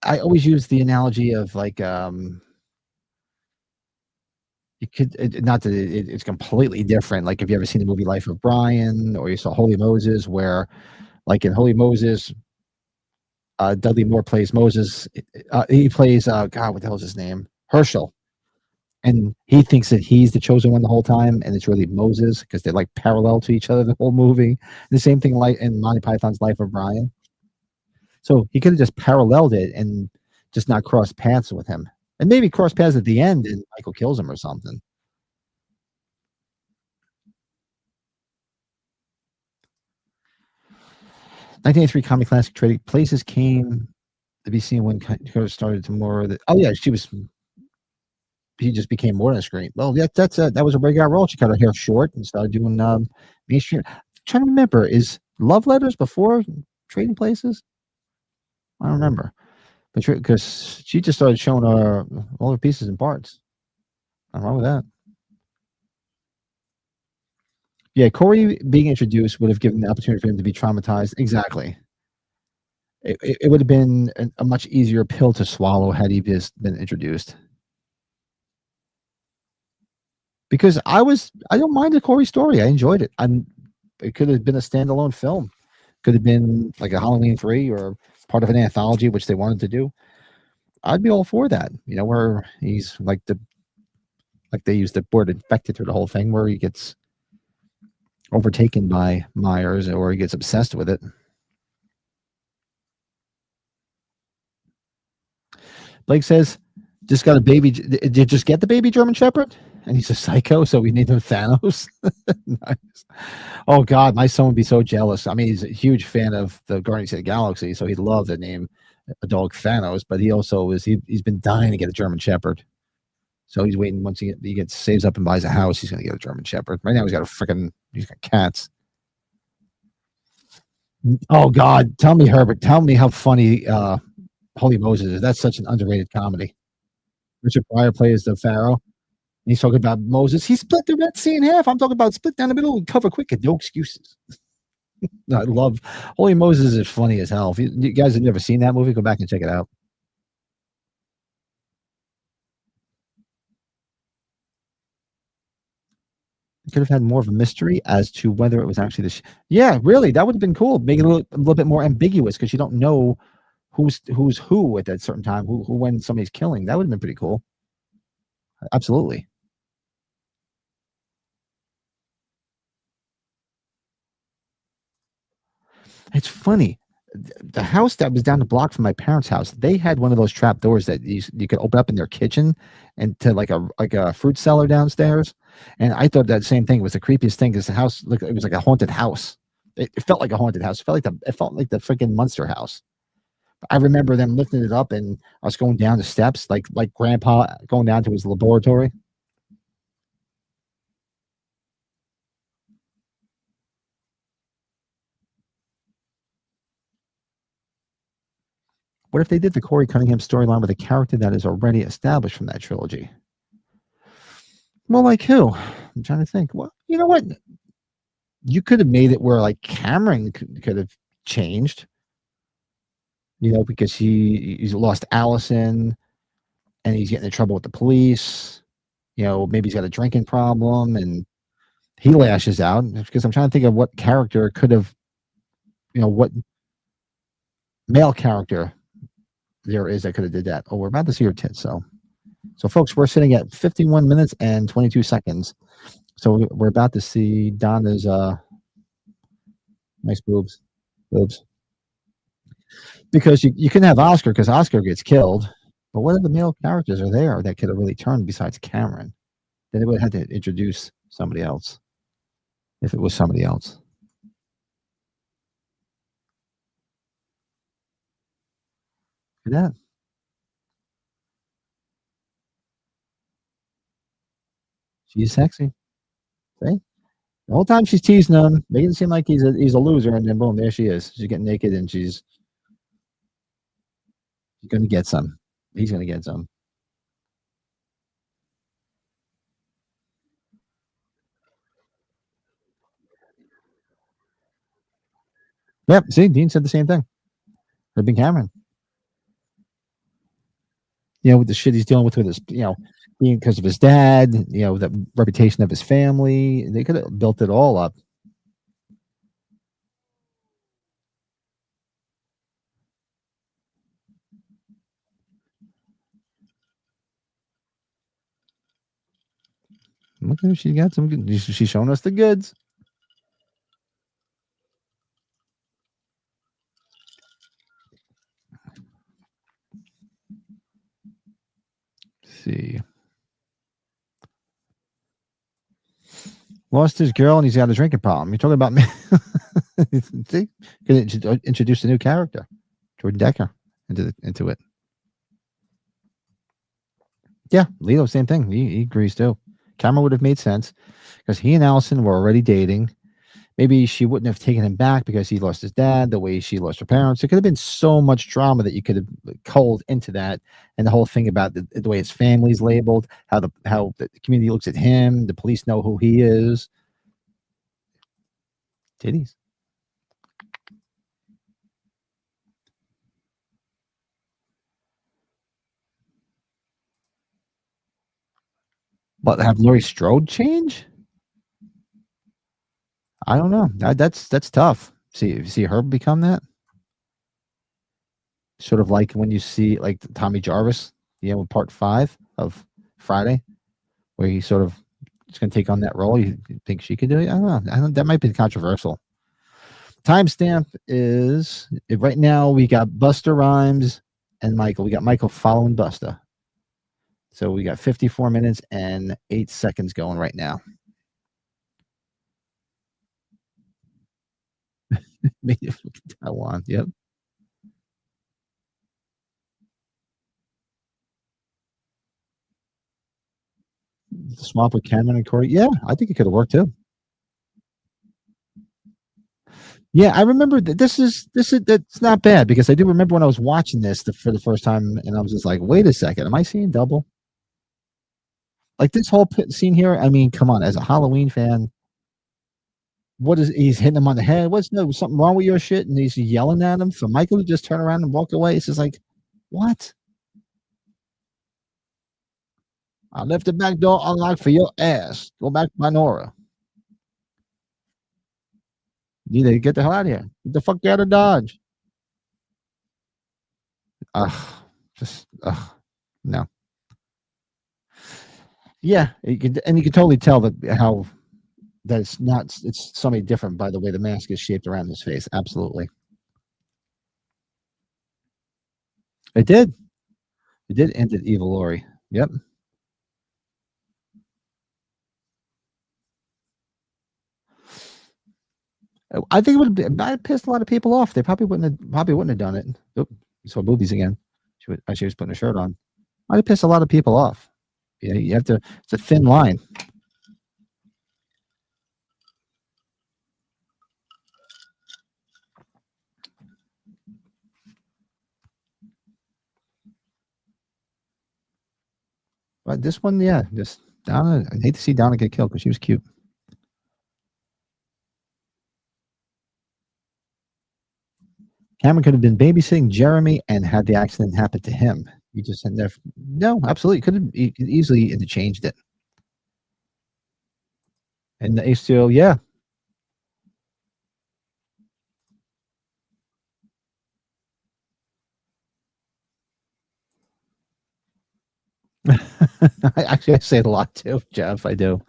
I always use the analogy of like you could not that it's completely different. Like, have you ever seen the movie Life of Brian or you saw Holy Moses, where like in Holy Moses, Dudley Moore plays Moses. He plays God, what the hell is his name? Herschel. And he thinks that he's the chosen one the whole time, and it's really Moses because they're like parallel to each other the whole movie. The same thing like in Monty Python's Life of Brian. So he could have just paralleled it and just not crossed paths with him. And maybe cross paths at the end and Michael kills him or something. 1983 comic classic Trading Places came to be seen when Dakota started to more. Oh yeah, she just became more on the screen. Well, that was a breakout role. She cut her hair short and started doing mainstream. I'm trying to remember, is Love Letters before Trading Places? I don't remember, but because she just started showing all her pieces and parts. Nothing wrong with that. Yeah, Corey being introduced would have given the opportunity for him to be traumatized. Exactly. It would have been a much easier pill to swallow had he just been introduced. Because I don't mind the Corey story. I enjoyed it. It could have been a standalone film. Could have been like a Halloween 3 or part of an anthology, which they wanted to do. I'd be all for that. You know, where he's like they use the word infected through the whole thing, where he gets overtaken by Myers or he gets obsessed with it. Blake says, just got a baby. Did you just get the baby German Shepherd? And he's a psycho, so we need him Thanos. Nice. Oh God, my son would be so jealous. I mean, he's a huge fan of the Guardians of the Galaxy, so he'd love to name a dog Thanos. But he also he's been dying to get a German Shepherd. So he's waiting once he gets saves up and buys a house, he's gonna get a German Shepherd. Right now he's got cats. Oh God, tell me, Herbert, tell me how funny Holy Moses is. That's such an underrated comedy. Richard Pryor plays the Pharaoh. And he's talking about Moses. He split the Red Sea in half. I'm talking about split down the middle and cover quick and no excuses. I love Holy Moses is funny as hell. If you guys have never seen that movie, go back and check it out. Could have had more of a mystery as to whether it was actually yeah, really, that would have been cool. Make it a little bit more ambiguous because you don't know who's who at that certain time, who when somebody's killing. That would have been pretty cool. Absolutely. It's funny. The house that was down the block from my parents' house, they had one of those trap doors that you could open up in their kitchen and to like a fruit cellar downstairs. And I thought that same thing was the creepiest thing because the house looked it was like a haunted house. It felt like a haunted house. It felt like the freaking Munster house. I remember them lifting it up and us going down the steps like grandpa going down to his laboratory. What if they did the Corey Cunningham storyline with a character that is already established from that trilogy? Well, like who? I'm trying to think. Well, you know what? You could have made it where like Cameron could have changed, because he's lost Allison and he's getting in trouble with the police. Maybe he's got a drinking problem and he lashes out because I'm trying to think of what character could have, what male character there is that could have did that. Oh, we're about to see her tits. So folks, we're sitting at 51 minutes and 22 seconds. So we're about to see Donna's nice boobs. Because you can have Oscar because Oscar gets killed. But what other male characters are there that could have really turned besides Cameron? Then they would have had to introduce somebody else if it was somebody else. Look at that. She's sexy. See? The whole time she's teasing him, making it seem like he's a loser, and then boom, there she is. She's getting naked and she's gonna get some. He's gonna get some. Yep. See, Dean said the same thing. Could been Cameron. With the shit he's dealing with his, being because of his dad, the reputation of his family. They could have built it all up. Okay, she got some good. She's showing us the goods. Let's see. Lost his girl and he's got a drinking problem. You're talking about me. See, could introduce a new character, Jordan Decker, into it. Yeah, Lilo, same thing. He agrees too. Cameron would have made sense because he and Allison were already dating. Maybe she wouldn't have taken him back because he lost his dad, the way she lost her parents. There could have been so much drama that you could have culled into that, and the whole thing about the way his family's labeled, how the community looks at him, the police know who he is. Titties. But have Laurie Strode change? I don't know. That's tough. See her become that. Sort of like when you see like Tommy Jarvis, part 5 of Friday, where he sort of is going to take on that role. You think she could do it? I don't know. That might be controversial. Timestamp is right now. We got Busta Rhymes and Michael. We got Michael following Busta. So we got 54 minutes and 8 seconds going right now. Taiwan. Yep. The swamp with Cameron and Corey. Yeah, I think it could have worked too. Yeah, I remember that's not bad because I do remember when I was watching this for the first time and I was just like, wait a second, am I seeing double? Like this whole scene here. I mean, come on, as a Halloween fan, what is he's hitting him on the head? What's no something wrong with your shit? And he's yelling at him for Michael to just turn around and walk away. It's just like, what? I left the back door unlocked for your ass. Go back to my Nora. You need to get the hell out of here. Get the fuck out of Dodge. No. Yeah, you can totally tell that how that it's somebody different by the way the mask is shaped around his face. Absolutely. It did. It did end at Evil Lori. Yep. I think it might have pissed a lot of people off. They probably wouldn't have done it. Oh, you saw boobies again. She was putting a shirt on. Might have pissed a lot of people off. Yeah, you have to. It's a thin line. But this one, yeah, just Donna. I hate to see Donna get killed because she was cute. Cameron could have been babysitting Jeremy and had the accident happen to him. You just had there. No, absolutely. Could easily interchanged it. And the ACO, yeah. I say it a lot too, Jeff. I do.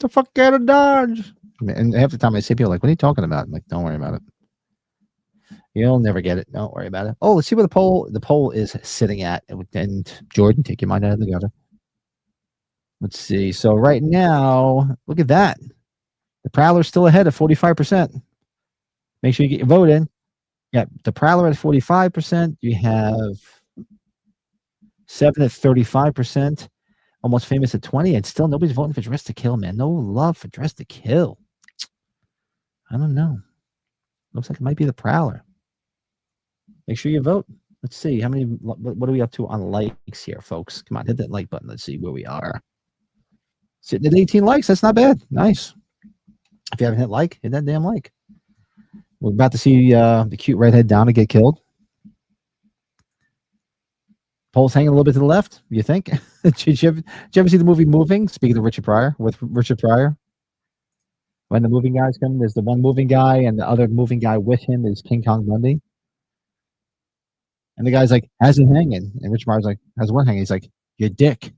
The fuck out of Dodge. And half the time I see people like, what are you talking about? I'm like, don't worry about it. You'll never get it. Don't worry about it. Oh, let's see where the poll is sitting at. And Jordan, take your mind out of the gutter. Let's see. So right now, look at that. The Prowler's still ahead at 45%. Make sure you get your vote in. Yeah, the Prowler at 45%. You have 7 at 35%. Almost Famous at 20, and still nobody's voting for Dress to Kill, man. No love for Dress to Kill. I don't know. Looks like it might be the Prowler. Make sure you vote. Let's see. How many? What are we up to on likes here, folks? Come on, hit that like button. Let's see where we are. Sitting at 18 likes. That's not bad. Nice. If you haven't hit like, hit that damn like. We're about to see the cute redhead Donna get killed. Pole's hanging a little bit to the left. You think? Did you ever see the movie Moving? Speaking of Richard Pryor, with Richard Pryor, when the moving guys come, there's the one moving guy and the other moving guy with him is King Kong Bundy. And the guy's like, "How's it hanging?" And Richard Pryor's like, "How's one hanging?" He's like, "Your dick."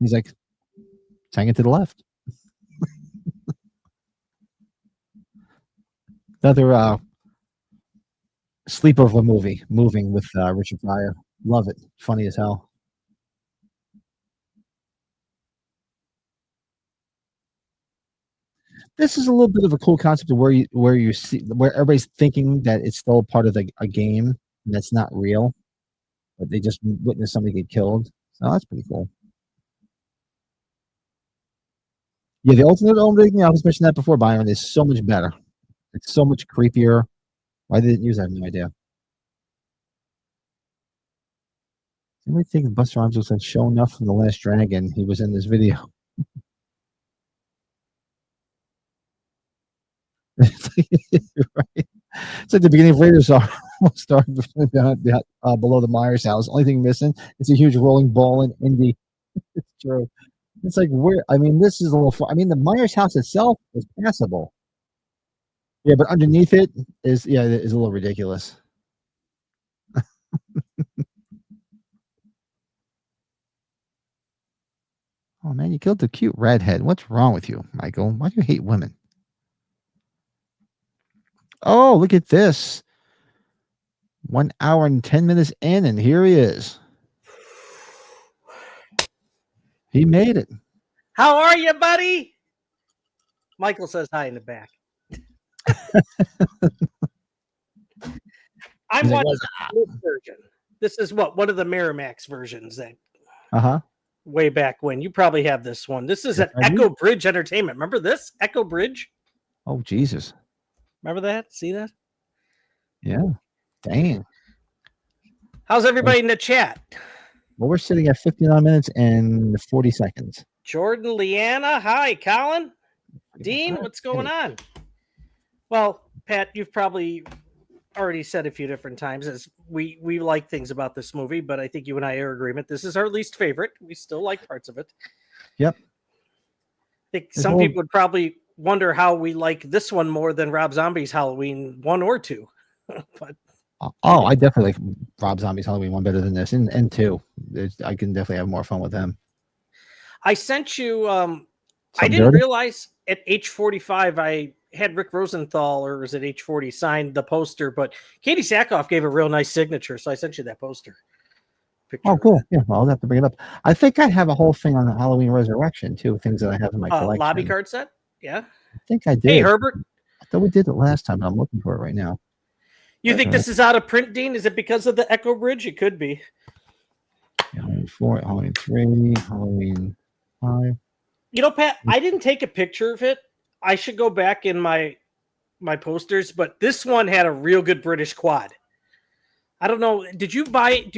He's like, "It's hanging to the left." Another sleepover movie, Moving with Richard Pryor. Love it. Funny as hell. This is a little bit of a cool concept of where you see where everybody's thinking that it's still part of a game and that's not real, but they just witnessed somebody get killed. So that's pretty cool. Yeah, the alternate ending, I was mentioning that before, Byron, is so much better. It's so much creepier. Why they didn't use that, I have no idea. Somebody think Buster Rhymes was show enough from The Last Dragon. He was in this video. Right. It's like the beginning of Raiders are starting below the Myers house. Only thing missing is a huge rolling ball in Indy. It's true. It's like where I mean, this is a little. I mean, the Myers house itself is passable. Yeah, but underneath it is a little ridiculous. Oh man, you killed the cute redhead. What's wrong with you, Michael? Why do you hate women? Oh, look at this. 1 hour and 10 minutes in, and here he is. He made it. How are you, buddy? Michael says hi in the back. I'm watching this version. This is one of the Miramax versions that way back when. You probably have this one. This is an Echo Bridge Entertainment. Remember this? Echo Bridge? Oh, Jesus. Remember that? See that? Yeah. Dang. How's everybody in the chat? Well, we're sitting at 59 minutes and 40 seconds. Jordan, Leanna. Hi, Colin. Dean, what's going on? Well, Pat, you've probably already said a few different times as we like things about this movie, but I think you and I are in agreement. This is our least favorite. We still like parts of it. Yep. I think some people would probably wonder how we like this one more than Rob Zombie's Halloween 1 or 2. But I definitely like Rob Zombie's Halloween 1 better than this, and 2. I can definitely have more fun with him. I sent you. I didn't realize at age 45 I had Rick Rosenthal, or was it age 40, signed the poster, but Katie Sackhoff gave a real nice signature, so I sent you that poster. Picture. Oh, cool. Yeah, well, I'll have to bring it up. I think I have a whole thing on the Halloween Resurrection, too, things that I have in my collection. Lobby card set? Yeah. I think I did. Hey, Herbert. I thought we did it last time, but I'm looking for it right now. You think this is out of print, Dean? Is it because of the Echo Bridge? It could be. Halloween 4, Halloween 3, Halloween 5. You know, Pat, I didn't take a picture of it. I should go back in my posters, but this one had a real good British quad. I don't know. Do you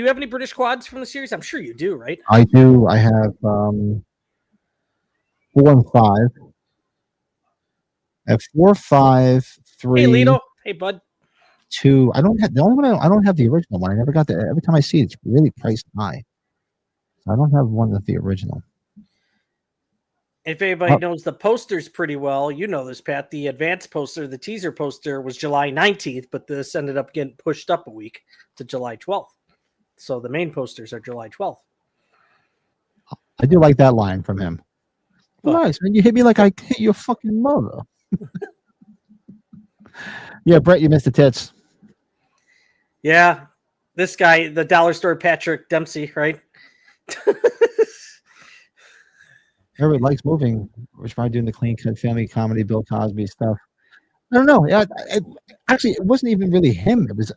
have any British quads from the series? I'm sure you do, right? I do. I have 4 and 5. I have 4, 5, 3. Hey, Lito. Hey, bud. 2. I don't have the only one. I don't have the original one. I never got that. Every time I see it, it's really priced high. So I don't have one with the original. If anybody knows the posters pretty well, you know this, Pat. The advance poster, the teaser poster, was July 19th, but this ended up getting pushed up a week to July 12th. So the main posters are July 12th. I do like that line from him. Nice, man. You hit me like I hit your fucking mother. Yeah, Brett, you missed the tits. Yeah, this guy, the dollar store Patrick Dempsey, right? Everybody likes moving. We're probably doing the clean cut family comedy, Bill Cosby stuff. I don't know. Actually, it wasn't even really him. It was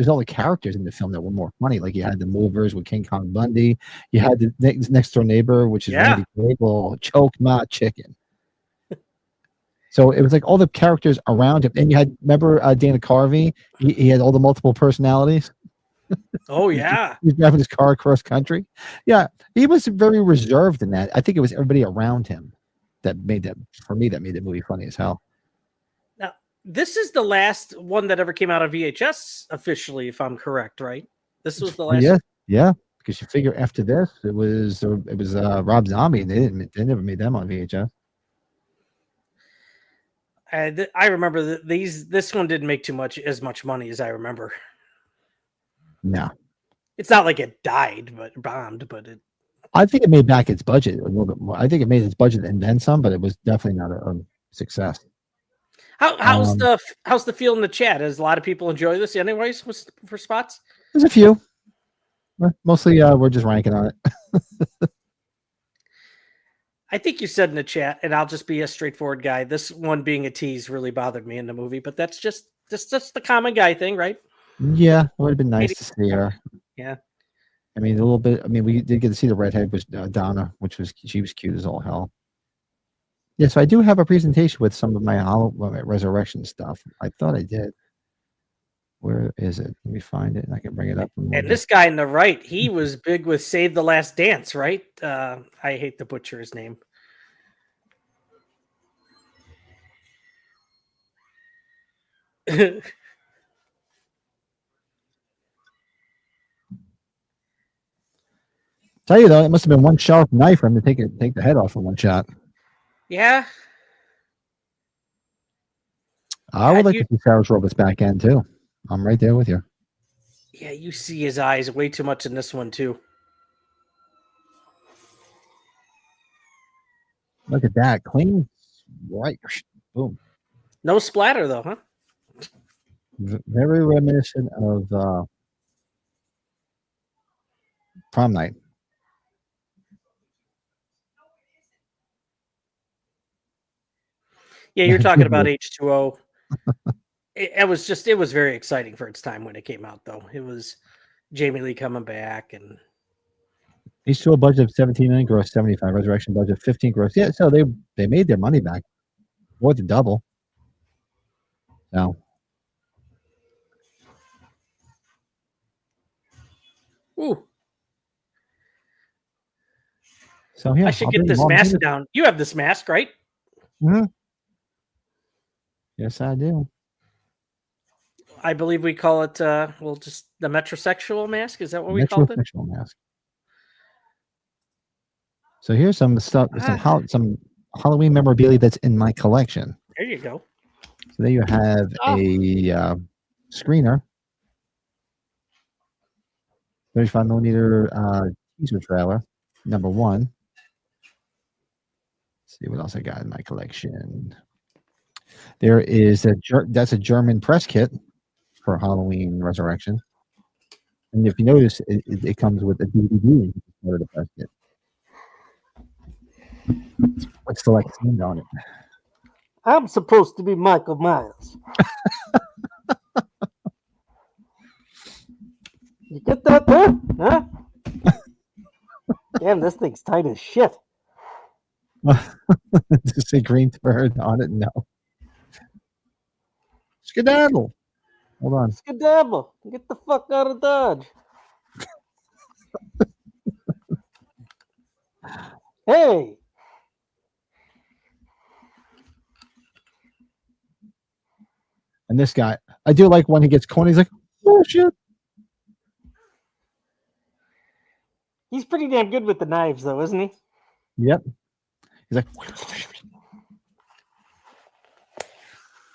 all the characters in the film that were more funny. Like you had the Movers with King Kong Bundy. You had the next door neighbor, which is Randy Cable, Choke Ma Chicken. So it was like all the characters around him. And you had, remember Dana Carvey? He had all the multiple personalities. Oh, yeah. He was driving his car across country. Yeah, he was very reserved in that. I think it was everybody around him that made that, for me, that made the movie funny as hell. Now, this is the last one that ever came out of VHS officially, if I'm correct, right? This was the last. Yeah. Because you figure after this, it was Rob Zombie, and they never made them on VHS. I remember this one didn't make as much money as I remember. No, it's not like it died, but bombed. But I think it made back its budget a little bit more. I think it made its budget and then some, but it was definitely not a success. How's the feel in the chat? Does a lot of people enjoy this, anyways, for spots? There's a few. Mostly, we're just ranking on it. I think you said in the chat, and I'll just be a straightforward guy. This one being a tease really bothered me in the movie, but that's just the common guy thing, right? Yeah, it would have been nice to see her. Yeah. I mean, a little bit. I mean, we did get to see the redhead was Donna, she was cute as all hell. Yeah, so I do have a presentation with some of my resurrection stuff. I thought I did. Where is it? Let me find it, and I can bring it up. And this guy on the right, he was big with Save the Last Dance, right? I hate to butcher his name. Tell you though, it must have been one sharp knife for him to take the head off in one shot. Yeah. I would like to see Sarah Roberts back end too. I'm right there with you. Yeah, you see his eyes way too much in this one too. Look at that, clean, right? Boom. No splatter though, huh? Very reminiscent of Prom Night. Yeah, you're talking about H2O. It was very exciting for its time when it came out, though. It was Jamie Lee coming back, and H2O budget of 17 million, gross 75. Resurrection budget 15 gross. Yeah, so they made their money back, more than double. So. Ooh. So yeah, I should get this mask down. You have this mask, right? Mm-hmm. Yes, I do. I believe we call it, just the metrosexual mask. Is that what we called it? Metrosexual mask. So here's some stuff, some Halloween memorabilia that's in my collection. There you go. So there you have a screener, 35 millimeter teaser trailer, number 1. Let's see what else I got in my collection. There is that's a German press kit for Halloween Resurrection, and if you notice, it comes with a DVD for the press kit. What's the like scene on it? I'm supposed to be Michael Myers. You get that there? Huh? Damn, this thing's tight as shit. Does it say green bird on it? No. Skedaddle. Hold on. Skedaddle. Get the fuck out of Dodge. Hey. And this guy, I do like when he gets corny. He's like, "Oh shit!" He's pretty damn good with the knives, though, isn't he? Yep. He's like,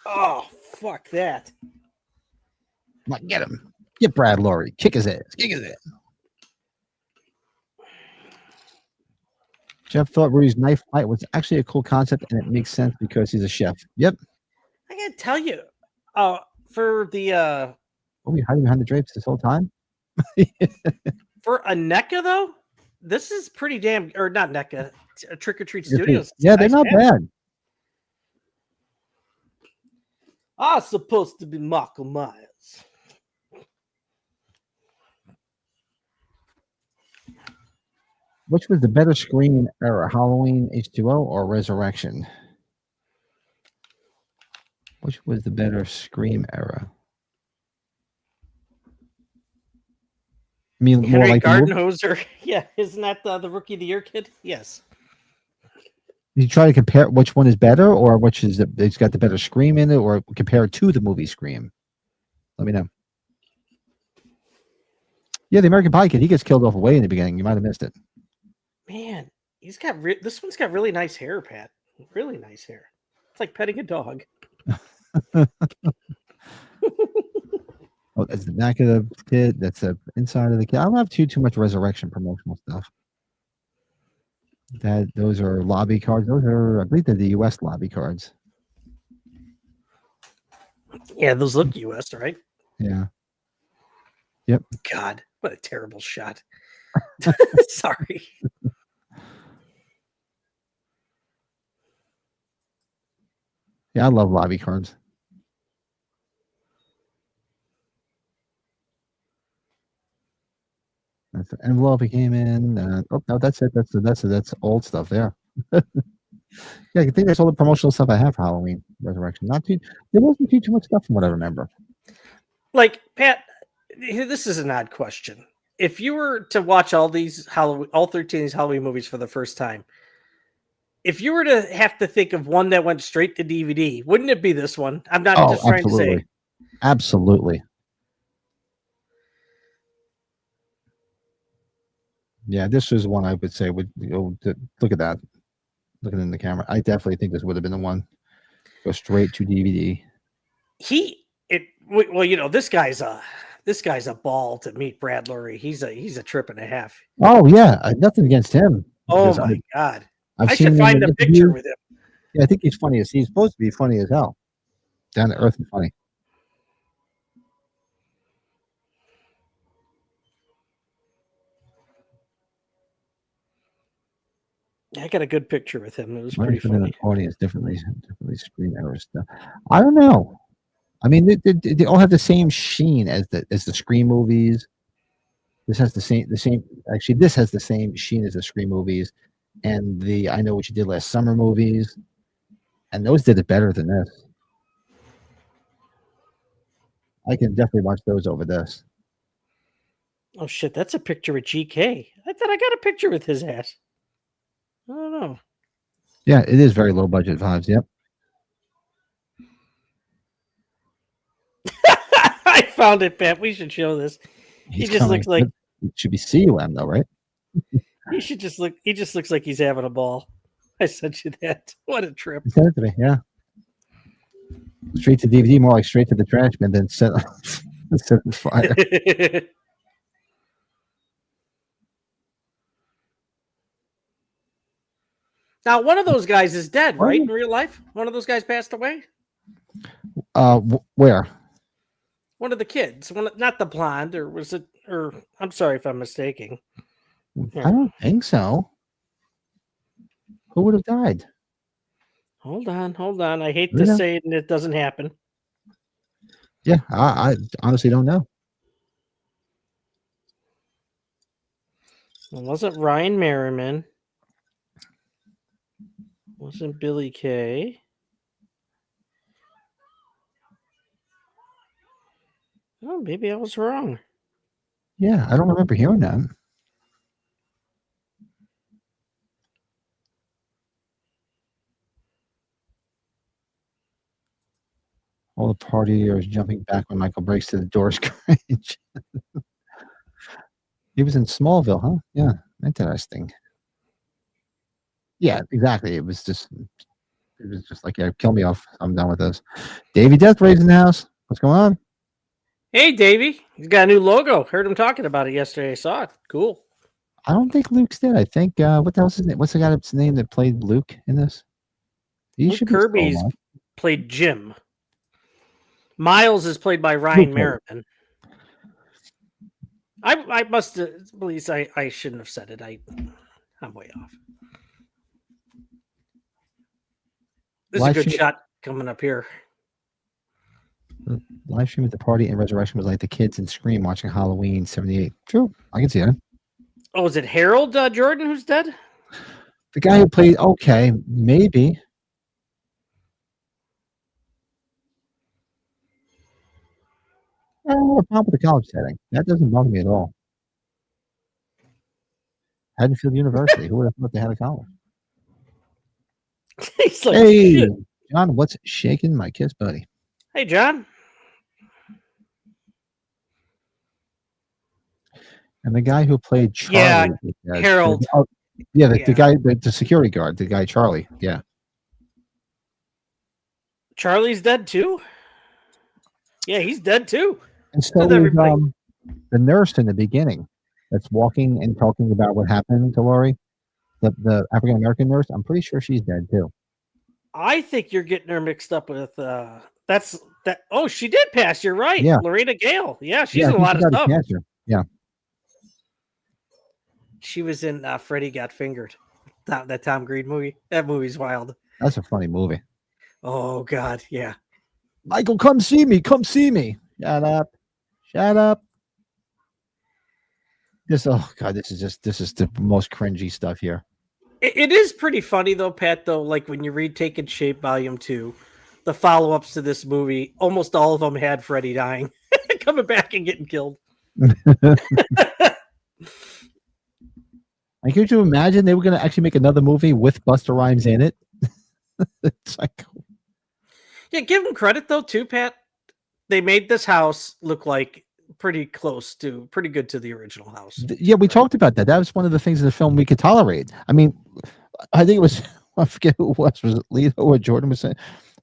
"Oh fuck that!" I'm like, get him, get Brad Lorry, kick his ass, kick his ass. Chef thought Rudy's knife fight was actually a cool concept, and it makes sense because he's a chef. Yep. I gotta tell you, for the Were we hiding behind the drapes this whole time? for a NECA though, this is pretty damn, or not NECA, Trick or Treat Studios. Yeah, they're not bad. I'm supposed to be Michael Myers. Which was the better screen era, Halloween H2O or Resurrection? Which was the better Scream era? I mean, more Henry like Gardenhoser. Yeah, isn't that the Rookie of the Year kid? Yes. You try to compare which one is better, or which is it's got the better Scream in it, or compare it to the movie Scream. Let me know. Yeah, the American Pie kid, he gets killed off way in the beginning. You might have missed it. Man, he's got this one's got really nice hair, Pat. Really nice hair. It's like petting a dog. Oh, that's the back of the kid. That's the inside of the kid. I don't have too much Resurrection promotional stuff. Those are lobby cards. Those are, I believe, they're the U.S. lobby cards. Yeah, those look US, right? Yeah. Yep. God, what a terrible shot. Sorry. Yeah, I love lobby cards. That's the envelope he came in. Oh no, that's it. That's old stuff there. Yeah, I think that's all the promotional stuff I have for Halloween Resurrection. There wasn't too much stuff from what I remember. Like, Pat, this is an odd question. If you were to watch all 13 of these Halloween movies for the first time, if you were to have to think of one that went straight to DVD, wouldn't it be this one? I'm not just trying to say. Absolutely. Yeah, this is one I would say would go. Look at that. Looking in the camera, I definitely think this would have been the one. Go straight to DVD. Well, you know, this guy's a ball to meet Brad Lorry. He's a trip and a half. Oh yeah, nothing against him. Oh my God. I should find a picture with him. Yeah, I think he's funny. He's supposed to be funny as hell. Down to earth and funny. I got a good picture with him. It was pretty funny. Audience differently screen error stuff. I don't know. I mean, they all have the same sheen as the Scream movies. This has the same. Actually, this has the same sheen as the Scream movies, and the I Know What You Did Last Summer movies, and those did it better than this. I can definitely watch those over this. Oh shit, that's a picture of GK. I thought I got a picture with his ass. I don't know. Yeah, it is very low budget vibes. Yep. found it, Pat. We should show this. He's just coming. looks like- It should be CUM though, right? He just looks like he's having a ball. I sent you that. What a trip. He sent it to me. Yeah. Straight to DVD, more like straight to the trash bin than set on fire. Now, one of those guys is dead, right? In real life, one of those guys passed away. Where? One of the kids, not the blonde, or was it? Or I'm sorry if I'm mistaken. I don't think so. Who would have died? Hold on. I hate to say it, and it doesn't happen. Yeah, I honestly don't know. It wasn't Ryan Merriman. Wasn't Billy Kay. Oh, maybe I was wrong. Yeah, I don't remember hearing that. All the partiers jumping back when Michael breaks to the door screech. He was in Smallville, huh? Yeah, interesting. Yeah, exactly. It was just like, yeah, kill me off. I'm done with this. Davey Death Rays in the house. What's going on? Hey, Davey. He's got a new logo. Heard him talking about it yesterday. I saw it. Cool. I don't think Luke's dead. I think what the hell's his name? What's the guy's name that played Luke in this? Luke Kirby's played Jim. Miles is played by Ryan Merriman. I must have, please, I shouldn't have said it. I'm way off. This is a good shot coming up here. The live stream at the party and Resurrection was like the kids in Scream watching Halloween 78. True. I can see that. Oh, is it Harold Jordan who's dead? The guy who played, okay, maybe. I don't have a problem with the college setting. That doesn't bother me at all. Haddonfield University. Who would have thought they had a college? He's like, hey, shit. John, what's shaking my kiss, buddy? Hey, John. And the guy who played Charlie. Yeah, Harold. Yeah, the guy, the security guard, the guy Charlie. Yeah. Charlie's dead too? Yeah, he's dead too. And so is, the nurse in the beginning that's walking and talking about what happened to Laurie, the African American nurse. I'm pretty sure she's dead too. I think you're getting her mixed up with that's that. Oh, she did pass. You're right. Yeah. Lorena Gale. Yeah, she's in a lot of stuff. Cancer. Yeah. She was in Freddy Got Fingered. That Tom Green movie. That movie's wild. That's a funny movie. Oh God, yeah. Michael, come see me. Come see me. Shut up. Shut up. This is the most cringy stuff here. It is pretty funny though, Pat, though, like when you read Taking Shape Volume 2, the follow-ups to this movie, almost all of them had Freddy dying, coming back and getting killed. Like, could you imagine they were going to actually make another movie with Busta Rhymes in it? It's like, yeah, give them credit though, too, Pat. They made this house look like pretty good to the original house. Yeah, we talked about that. That was one of the things in the film we could tolerate. I mean, I think it was, I forget who it was it Lito or Jordan was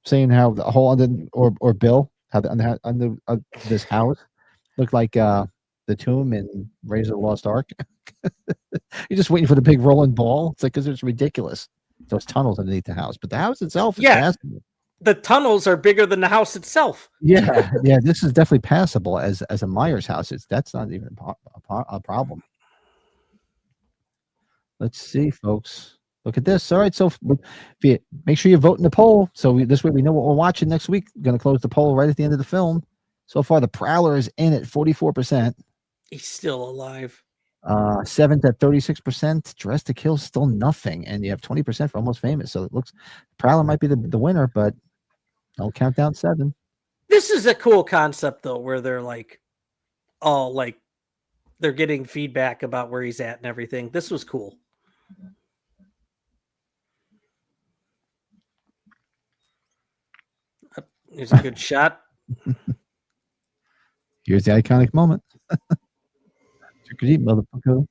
saying how the whole under, or Bill, how the under this house looked like the tomb in Raiders of the Lost Ark. You're just waiting for the big rolling ball. It's like, because it's ridiculous. Those tunnels underneath the house, but the house itself is passable. The tunnels are bigger than the house itself. Yeah, yeah, this is definitely passable as a Myers house. That's not even a problem. Let's see, folks. Look at this. All right, so make sure you vote in the poll. So this way we know what we're watching next week. We're going to close the poll right at the end of the film. So far, the Prowler is in at 44%. He's still alive. 7th at 36%. Dress to Kill still nothing, and you have 20% for Almost Famous. So it looks Prowler might be the winner, but I'll count down 7. This is a cool concept though, where they're like, all like, they're getting feedback about where he's at and everything. This was cool. Here's a good shot. Here's the iconic moment. Trick or treat, motherfucker.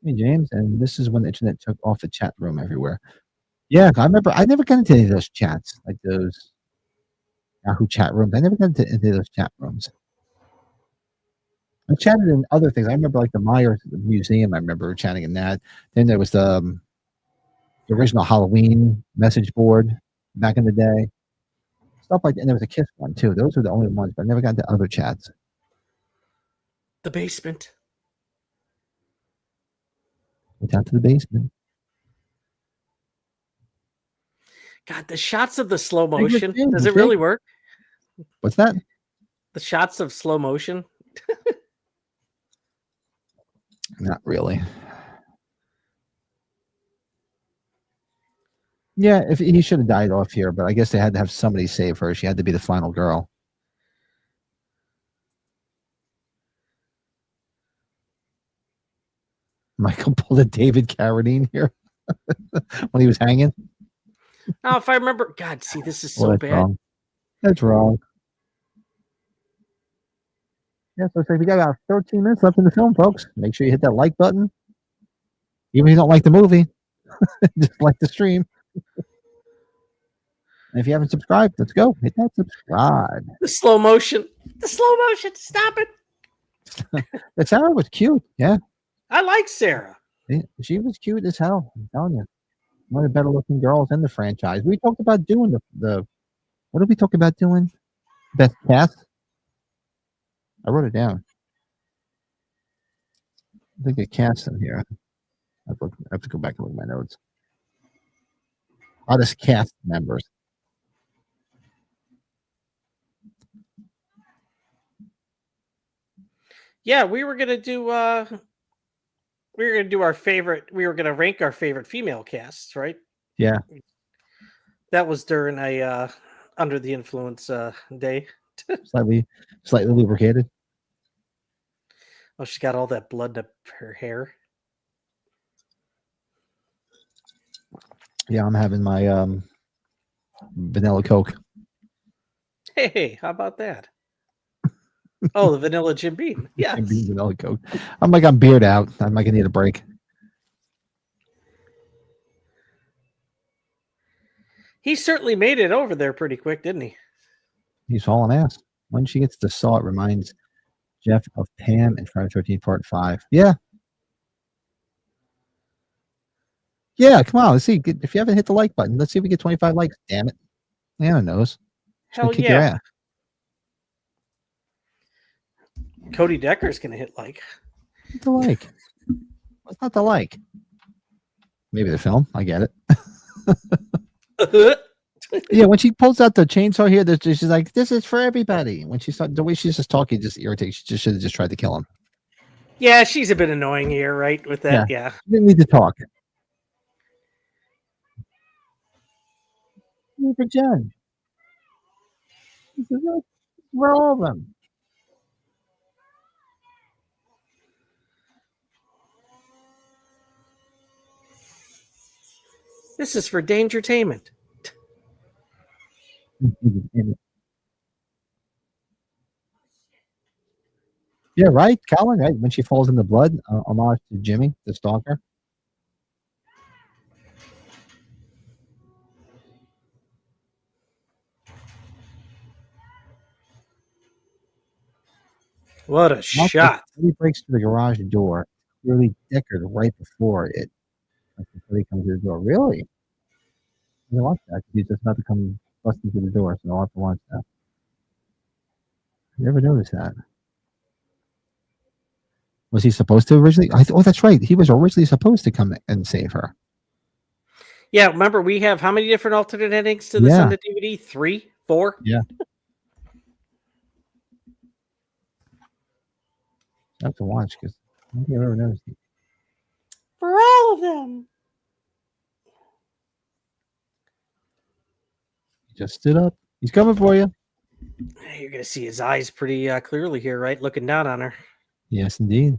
Hey, James, and this is when the internet took off the chat room everywhere. Yeah, I remember. I never got into any of those chats, like those Yahoo chat rooms. I never got into those chat rooms. I chatted in other things. I remember like the Myers Museum. I remember chatting in that. Then there was the original Halloween message board back in the day. Stuff like that. And there was a Kiss one too. Those were the only ones, but I never got into other chats. The basement. Went down to the basement. God, the shots of the slow Hey, good motion. James, Does it Jake. really work? What's that? The shots of slow motion. Not really. Yeah, if he should have died off here, but I guess they had to have somebody save her. She had to be the final girl. Michael pulled a David Carradine here when he was hanging. Now, if I remember, God, see, this is so Well, that's bad. wrong. That's wrong. Yeah, so it's like we got about 13 minutes left in the film, folks. Make sure you hit that like button. Even if you don't like the movie, just like the stream. And if you haven't subscribed, let's go. Hit that subscribe. The slow motion. The slow motion. Stop it. But Sarah was cute. Yeah. I like Sarah. She was cute as hell. I'm telling you. One of the better looking girls in the franchise. We talked about doing the what did we talk about doing? Best cast? I wrote it down. I think a cast in here. I have to go back and look at my notes. Hottest cast members. Yeah, we were gonna do our favorite. We were gonna rank our favorite female casts, right? Yeah. That was during a under the influence day. Slightly lubricated. Oh, she's got all that blood up her hair. Yeah, I'm having my vanilla Coke. Hey, how about that? Oh, the vanilla Jim Beam. Yeah. Vanilla Coke. I'm like, I'm beard out. I'm like, I need a break. He certainly made it over there pretty quick, didn't he? He's hauling ass. When she gets to Saw, it reminds Jeff of Pam in Friday the 13th Part 5. Yeah. Yeah, come on. Let's see. If you haven't hit the like button, let's see if we get 25 likes. Damn it. Anna knows. She's gonna Hell kick your yeah. ass. Cody Decker's gonna hit like. What's the like? What's not the like? Maybe the film. I get it. Yeah, when she pulls out the chainsaw here, she's like, "This is for everybody." When she started, the way she's just talking just irritates. She just should have just tried to kill him. Yeah, she's a bit annoying here, right? With that, yeah. She didn't need to talk. For Jen. This is it. For all of them. This is for Dangertainment. Yeah, right, Colin. Right when she falls in the blood, homage to Jimmy, the stalker. What a shot! He breaks through the garage door. Clearly, Deckard right before it. Like before he comes to the door. Really? I watch that. He's just about to come busting through the door, so I'll have to watch that. I never noticed that. Was he supposed to originally? Oh, that's right. He was originally supposed to come and save her. Yeah, remember we have how many different alternate endings to this on the DVD? 3, 4? Yeah. I have to watch because I don't think I've ever noticed it. For all of them. He just stood up. He's coming for you. You're going to see his eyes pretty clearly here, right? Looking down on her. Yes, indeed.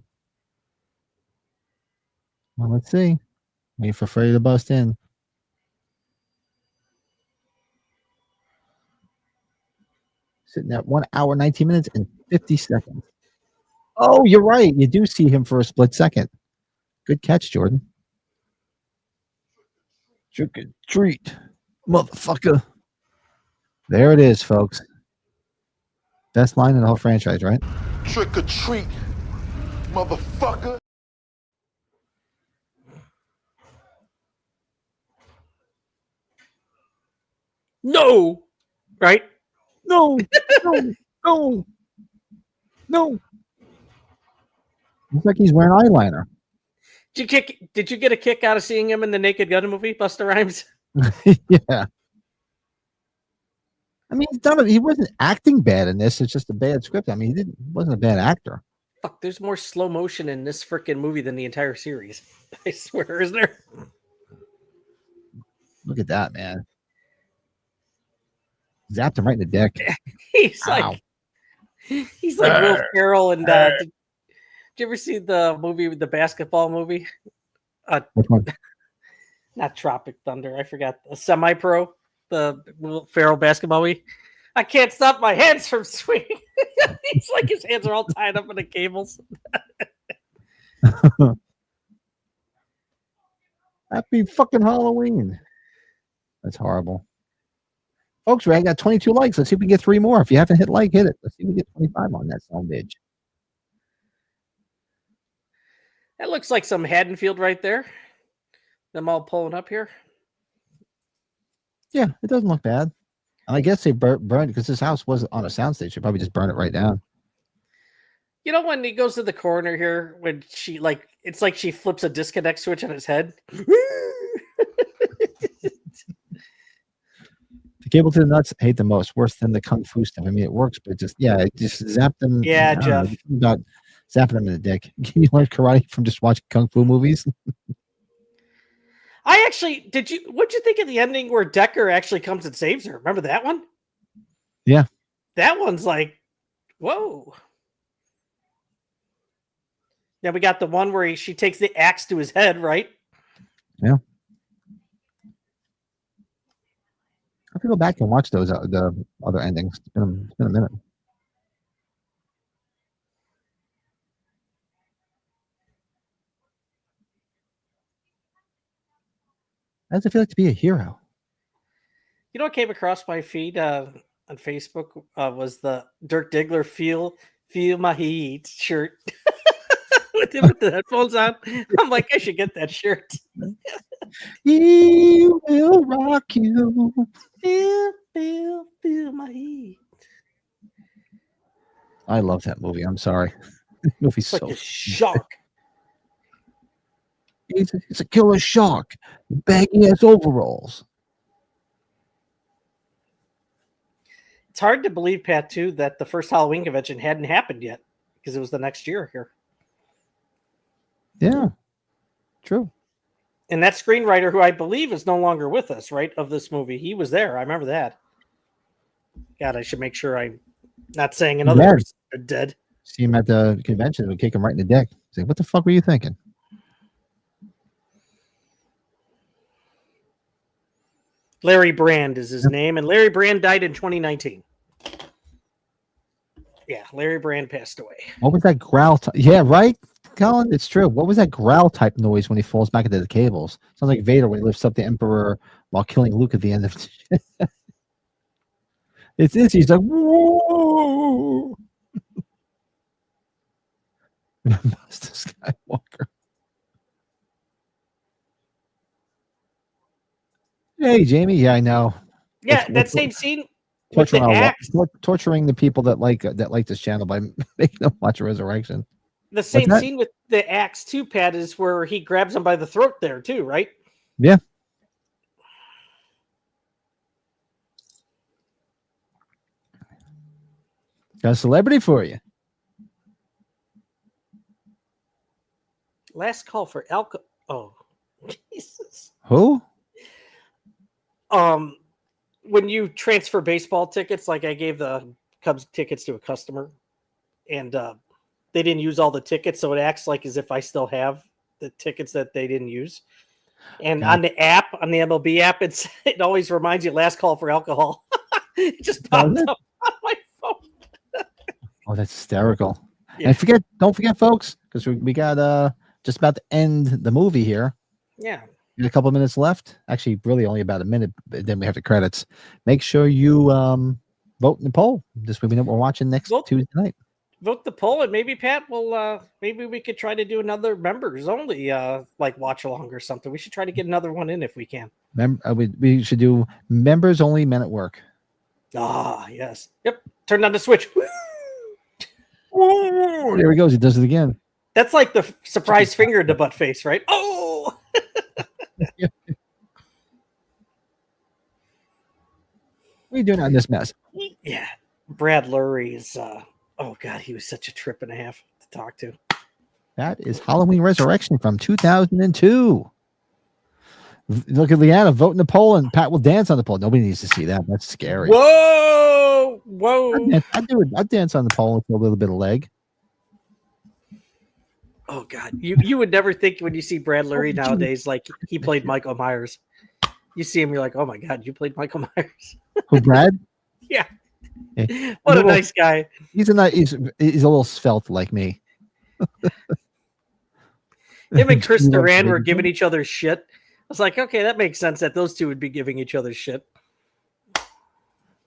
Well, let's see. Wait for Freddy to bust in. sitting at 1 hour, 19 minutes, and 50 seconds. Oh, you're right. You do see him for a split second. Good catch, Jordan. Trick or treat, motherfucker. There it is, folks. Best line in the whole franchise, right? Trick or treat, motherfucker. No, right? No, no. Looks like he's wearing eyeliner. Did you get a kick out of seeing him in the Naked Gun movie, Busta Rhymes? Yeah. I mean, he wasn't acting bad in this. It's just a bad script. I mean, he wasn't a bad actor. Fuck, there's more slow motion in this freaking movie than the entire series. I swear, isn't there? Look at that, man. Zapped him right in the dick. He's Ow. he's like Will Ferrell. And did you ever see the movie, the basketball movie? Which one? Not Tropic Thunder. I forgot. Semi-Pro, the Will Ferrell basketball movie. I can't stop my hands from swinging. He's like his hands are all tied up in the cables. Happy fucking Halloween. That's horrible. Folks, I got 22 likes. Let's see if we can get 3 more. If you haven't hit like, hit it. Let's see if we get 25 on that son bitch. That looks like some Haddonfield right there. Them all pulling up here. Yeah, it doesn't look bad. I guess they burned because this house was on a soundstage. They probably just burn it right down. You know when he goes to the corner here, when she it's like she flips a disconnect switch on his head. The cable to the nuts, hate the most. Worse than the kung fu stuff. I mean, it works, but just zap them. Yeah, Jeff. About zapping them in the dick. Can you learn karate from just watching kung fu movies? I actually what'd you think of the ending where Decker actually comes and saves her? Remember that one? Yeah. That one's like, whoa. Then we got the one where she takes the axe to his head, right? Yeah. I have to go back and watch those the other endings. It's been a minute. How does it feel like to be a hero? You know what came across my feed on Facebook was the Dirk Diggler Feel My Heat shirt. With him with the headphones on. I'm like, I should get that shirt. He will rock you. Feel my heat. I love that movie. I'm sorry. The movie's It's like a shark. It's a killer shark. Baggy ass overalls. It's hard to believe, Pat, too, that the first Halloween convention hadn't happened yet because it was the next year here. Yeah, true. And that screenwriter, who I believe is no longer with us, right, of this movie, he was there. I remember that. God, I should make sure I'm not saying another person are dead. See him at the convention, we kick him right in the dick. Say, what the fuck were you thinking? Larry Brand is his name, and Larry Brand died in 2019. Yeah, Larry Brand passed away. What was that growl? Yeah, right, Colin? It's true. What was that growl type noise when he falls back into the cables? Sounds like Vader when he lifts up the Emperor while killing Luke at the end of it. It's this. He's like, whoa. Master Skywalker. Hey, Jamie. Yeah, I know. Yeah, that same scene with the axe. Torturing the people that like this channel by making them watch Resurrection. The same scene with the axe too, Pat, is where he grabs him by the throat there too, right? Yeah. Got a celebrity for you. Last call for alcohol. Oh, Jesus. Who? When you transfer baseball tickets, like I gave the Cubs tickets to a customer, and they didn't use all the tickets, so it acts like as if I still have the tickets that they didn't use. And on the app, on the MLB app, it always reminds you last call for alcohol. It just popped up on my phone. Oh, that's hysterical. Yeah. And don't forget, folks, because we got just about to end the movie here. Yeah. A couple of minutes left. Actually, really only about a minute. But then we have the credits. Make sure you vote in the poll. This way we know what we're watching next Tuesday night. Vote the poll, and maybe Pat will. Maybe we could try to do another members only, like watch along or something. We should try to get another one in if we can. We should do members only Men at Work. Ah, yes. Yep. Turn on the switch. Oh, there he goes. He does it again. That's like the surprise finger in the butt face, right? Oh. What are you doing on this mess? Yeah. Brad Lurie is. Oh God, he was such a trip and a half to talk to. That is Halloween Resurrection from 2002. Look at Leanna voting the poll, and Pat will dance on the poll. Nobody needs to see that. That's scary. Whoa! I'd do it. I'd dance on the pole with a little bit of leg. Oh God, you would never think when you see Brad Lurie nowadays, like he played Michael Myers. You see him, you're like, oh my God, you played Michael Myers. Who, Brad? Yeah. Yeah. What a nice guy. He's a little svelte like me. Him and Chris Duran were giving each other shit. I was like, okay, that makes sense that those two would be giving each other shit.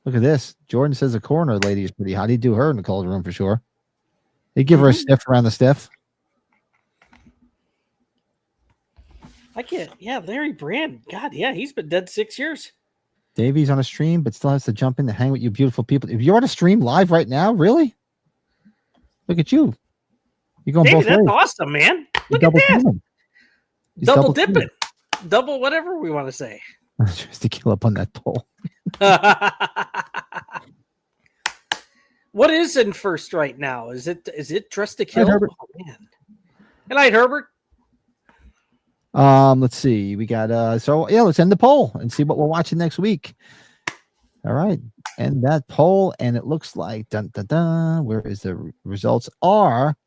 Look at this. Jordan says the coroner lady is pretty hot. He'd do her in the cold room for sure. He'd give her a sniff around the stiff. I can't. Yeah, Larry Brand. God, yeah, he's been dead 6 years. Davey's on a stream, but still has to jump in to hang with you beautiful people. If you're on a stream live right now, really? Look at you. You're going Davey, both that's ways. awesome, man. Look You're at that. teaming. He's Double teaming. dipping. Double whatever we want to say. Just to kill up on that pole. What is in first right now? Is it Dress to Kill? Herbert. Oh, man. Good night, Herbert. Let's see. We got let's end the poll and see what we're watching next week. All right. End that poll, and it looks like where is the results are?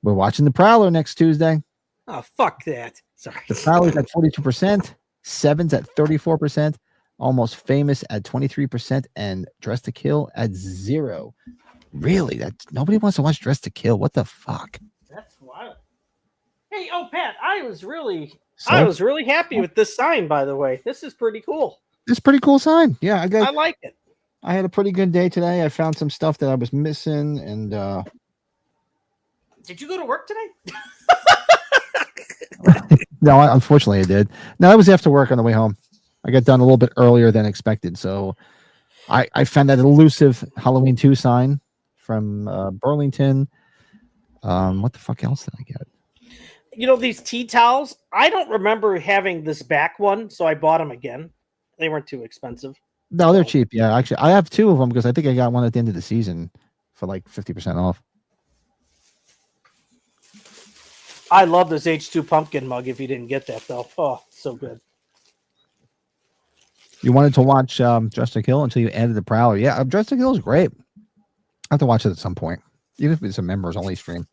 We're watching The Prowler next Tuesday. Oh, fuck that. Sorry. The Prowler's at 42%, Seven's at 34%, Almost Famous at 23%, and Dress to Kill at 0%. Really? That nobody wants to watch Dress to Kill. What the fuck? That's wild. Hey, Pat, I was really happy with this sign, by the way. This is pretty cool. It's a pretty cool sign. Yeah, I like it. I had a pretty good day today. I found some stuff that I was missing, and did you go to work today? No, unfortunately I did. No, I was after work on the way home. I got done a little bit earlier than expected, so I found that elusive Halloween 2 sign from Burlington. What the fuck else did I get? You know, these tea towels, I don't remember having this back one, so I bought them again. They weren't too expensive. No, they're cheap. Yeah, actually, I have 2 of them because I think I got one at the end of the season for like 50% off. I love this H2 pumpkin mug if you didn't get that, though. Oh, so good. You wanted to watch Dress to Kill until you added The Prowler. Yeah, Dress to Kill is great. I have to watch it at some point, even if it's a members-only stream.